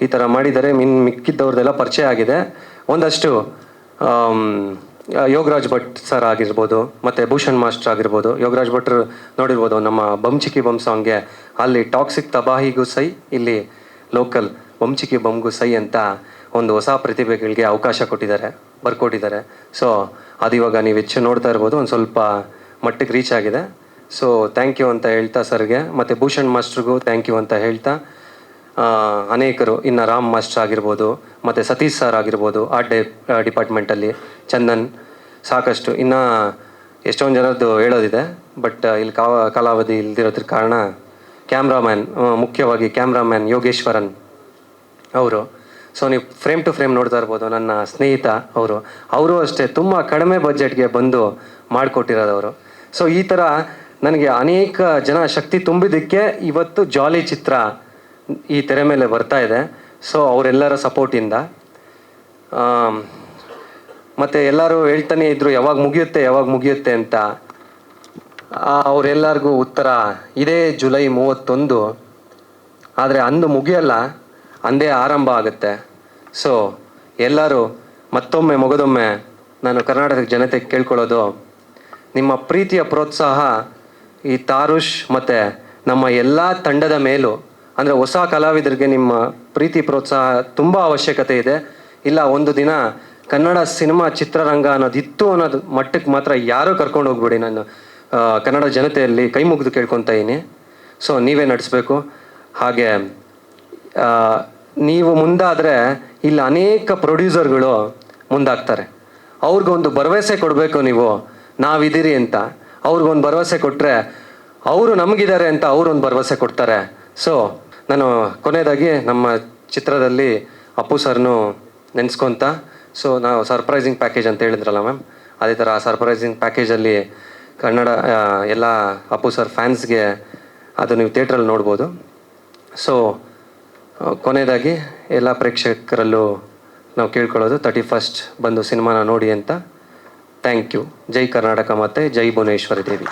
Speaker 2: ಈ ಥರ ಮಾಡಿದ್ದಾರೆ. ಮಿಕ್ಕಿದ್ದವ್ರದ್ದೆಲ್ಲ ಪರಿಚಯ ಆಗಿದೆ. ಒಂದಷ್ಟು ಯೋಗರಾಜ್ ಭಟ್ ಸರ್ ಆಗಿರ್ಬೋದು, ಮತ್ತು ಭೂಷಣ್ ಮಾಸ್ಟರ್ ಆಗಿರ್ಬೋದು. ಯೋಗರಾಜ್ ಭಟ್ರು ನೋಡಿರ್ಬೋದು ನಮ್ಮ ಬಂಚಿಕಿ ಬಮ್ ಸಾಂಗ್ಗೆ ಅಲ್ಲಿ ಟಾಕ್ಸಿಕ್ ತಬಾಹಿಗೂ ಸೈ, ಇಲ್ಲಿ ಲೋಕಲ್ ಬಂಚಿಕಿ ಬಮ್ಗೂ ಸೈ ಅಂತ ಒಂದು ಹೊಸ ಪ್ರತಿಭೆಗಳಿಗೆ ಅವಕಾಶ ಬರ್ಕೊಟ್ಟಿದ್ದಾರೆ. ಸೊ ಅದು ಇವಾಗ ನೀವು ಹೆಚ್ಚು ನೋಡ್ತಾ ಇರ್ಬೋದು, ಒಂದು ಸ್ವಲ್ಪ ಮಟ್ಟಿಗೆ ರೀಚ್ ಆಗಿದೆ. ಸೊ ಥ್ಯಾಂಕ್ ಯು ಅಂತ ಹೇಳ್ತಾ ಸರ್ಗೆ, ಮತ್ತು ಭೂಷಣ್ ಮಾಸ್ಟ್ರಿಗೂ ಥ್ಯಾಂಕ್ ಯು ಅಂತ ಹೇಳ್ತಾ ಅನೇಕರು ಇನ್ನು ರಾಮ್ ಮಾಸ್ಟರ್ ಆಗಿರ್ಬೋದು, ಮತ್ತು ಸತೀಶ್ ಸರ್ ಆಗಿರ್ಬೋದು ಆರ್ಟ್ ಡಿಪಾರ್ಟ್ಮೆಂಟಲ್ಲಿ, ಚಂದನ್, ಸಾಕಷ್ಟು ಇನ್ನು ಎಷ್ಟೊಂದು ಜನರದ್ದು ಹೇಳೋದಿದೆ. ಬಟ್ ಇಲ್ಲಿ ಕಾಲಾವಧಿ ಇಲ್ದಿರೋದ್ರ ಕಾರಣ ಮುಖ್ಯವಾಗಿ ಕ್ಯಾಮ್ರಾಮ್ಯಾನ್ ಯೋಗೇಶ್ವರನ್ ಅವರು. ಸೊ ನೀವು ಫ್ರೇಮ್ ಟು ಫ್ರೇಮ್ ನೋಡ್ತಾ ಇರ್ಬೋದು, ನನ್ನ ಸ್ನೇಹಿತ ಅವರು ಅಷ್ಟೇ ತುಂಬ ಕಡಿಮೆ ಬಜೆಟ್ಗೆ ಬಂದು ಮಾಡಿಕೊಟ್ಟಿರೋದವರು. ಸೊ ಈ ಥರ ನನಗೆ ಅನೇಕ ಜನ ಶಕ್ತಿ ತುಂಬಿದ್ದಕ್ಕೆ ಇವತ್ತು ಜಾಲಿ ಚಿತ್ರ ಈ ತೆರೆ ಮೇಲೆ ಬರ್ತಾ ಇದೆ. ಸೊ ಅವರೆಲ್ಲರ ಸಪೋರ್ಟಿಂದ ಮತ್ತು ಎಲ್ಲರೂ ಹೇಳ್ತಾನೆ ಇದ್ದರು ಯಾವಾಗ ಮುಗಿಯುತ್ತೆ ಅಂತ. ಅವರೆಲ್ಲರಿಗೂ ಉತ್ತರ ಇದೇ ಜುಲೈ 31. ಆದರೆ ಅಂದು ಮುಗಿಯಲ್ಲ, ಅಂದೇ ಆರಂಭ ಆಗುತ್ತೆ. ಸೊ ಎಲ್ಲರೂ ಮಗದೊಮ್ಮೆ ನಾನು ಕರ್ನಾಟಕದ ಜನತೆಗೆ ಕೇಳ್ಕೊಳ್ಳೋದು, ನಿಮ್ಮ ಪ್ರೀತಿಯ ಪ್ರೋತ್ಸಾಹ ಈ ತಾರುಷ್ ಮತ್ತು ನಮ್ಮ ಎಲ್ಲ ತಂಡದ ಮೇಲೂ, ಅಂದರೆ ಹೊಸ ಕಲಾವಿದರಿಗೆ ನಿಮ್ಮ ಪ್ರೀತಿ ಪ್ರೋತ್ಸಾಹ ತುಂಬ ಅವಶ್ಯಕತೆ ಇದೆ. ಇಲ್ಲ ಒಂದು ದಿನ ಕನ್ನಡ ಸಿನಿಮಾ ಚಿತ್ರರಂಗ ಅನ್ನೋದಿತ್ತು ಅನ್ನೋದು ಮಟ್ಟಕ್ಕೆ ಮಾತ್ರ ಯಾರೂ ಕರ್ಕೊಂಡು ಹೋಗ್ಬೇಡಿ. ನಾನು ಕನ್ನಡ ಜನತೆಯಲ್ಲಿ ಕೈ ಮುಗಿದು ಕೇಳ್ಕೊತಾ ಇದ್ದೀನಿ. ಸೊ ನೀವೇ ನಡೆಸಬೇಕು. ಹಾಗೆ ನೀವು ಮುಂದಾದರೆ ಇಲ್ಲಿ ಅನೇಕ ಪ್ರೊಡ್ಯೂಸರ್ಗಳು ಮುಂದಾಗ್ತಾರೆ. ಅವ್ರಿಗೊಂದು ಭರವಸೆ ಕೊಡಬೇಕು, ನೀವು ನಾವಿದ್ದೀರಿ ಅಂತ. ಅವ್ರಿಗೊಂದು ಭರವಸೆ ಕೊಟ್ಟರೆ ಅವರು ನಮಗಿದ್ದಾರೆ ಅಂತ ಅವರೊಂದು ಭರವಸೆ ಕೊಡ್ತಾರೆ. ಸೊ ನಾನು ಕೊನೆಯದಾಗಿ ನಮ್ಮ ಚಿತ್ರದಲ್ಲಿ ಅಪ್ಪು ಸರ್ನು ನೆನೆಸ್ಕೊತ, ಸೊ ನಾವು ಸರ್ಪ್ರೈಸಿಂಗ್ ಪ್ಯಾಕೇಜ್ ಅಂತ ಹೇಳಿದ್ರಲ್ಲ ಮ್ಯಾಮ್, ಅದೇ ಥರ ಸರ್ಪ್ರೈಸಿಂಗ್ ಪ್ಯಾಕೇಜಲ್ಲಿ ಕನ್ನಡ ಎಲ್ಲ ಅಪ್ಪು ಸರ್ ಫ್ಯಾನ್ಸ್ಗೆ ಅದು ನೀವು ಥಿಯೇಟ್ರಲ್ಲಿ ನೋಡ್ಬೋದು. ಸೊ ಕೊನೆಯದಾಗಿ ಎಲ್ಲ ಪ್ರೇಕ್ಷಕರಲ್ಲೂ ನಾವು ಕೇಳ್ಕೊಳ್ಳೋದು 31st ಬಂದು ಸಿನಿಮಾನ ನೋಡಿ ಅಂತ. Thank you. ಜೈ ಕರ್ನಾಟಕ ಮತ್ತು ಜೈ ಭುವನೇಶ್ವರಿ ದೇವಿ.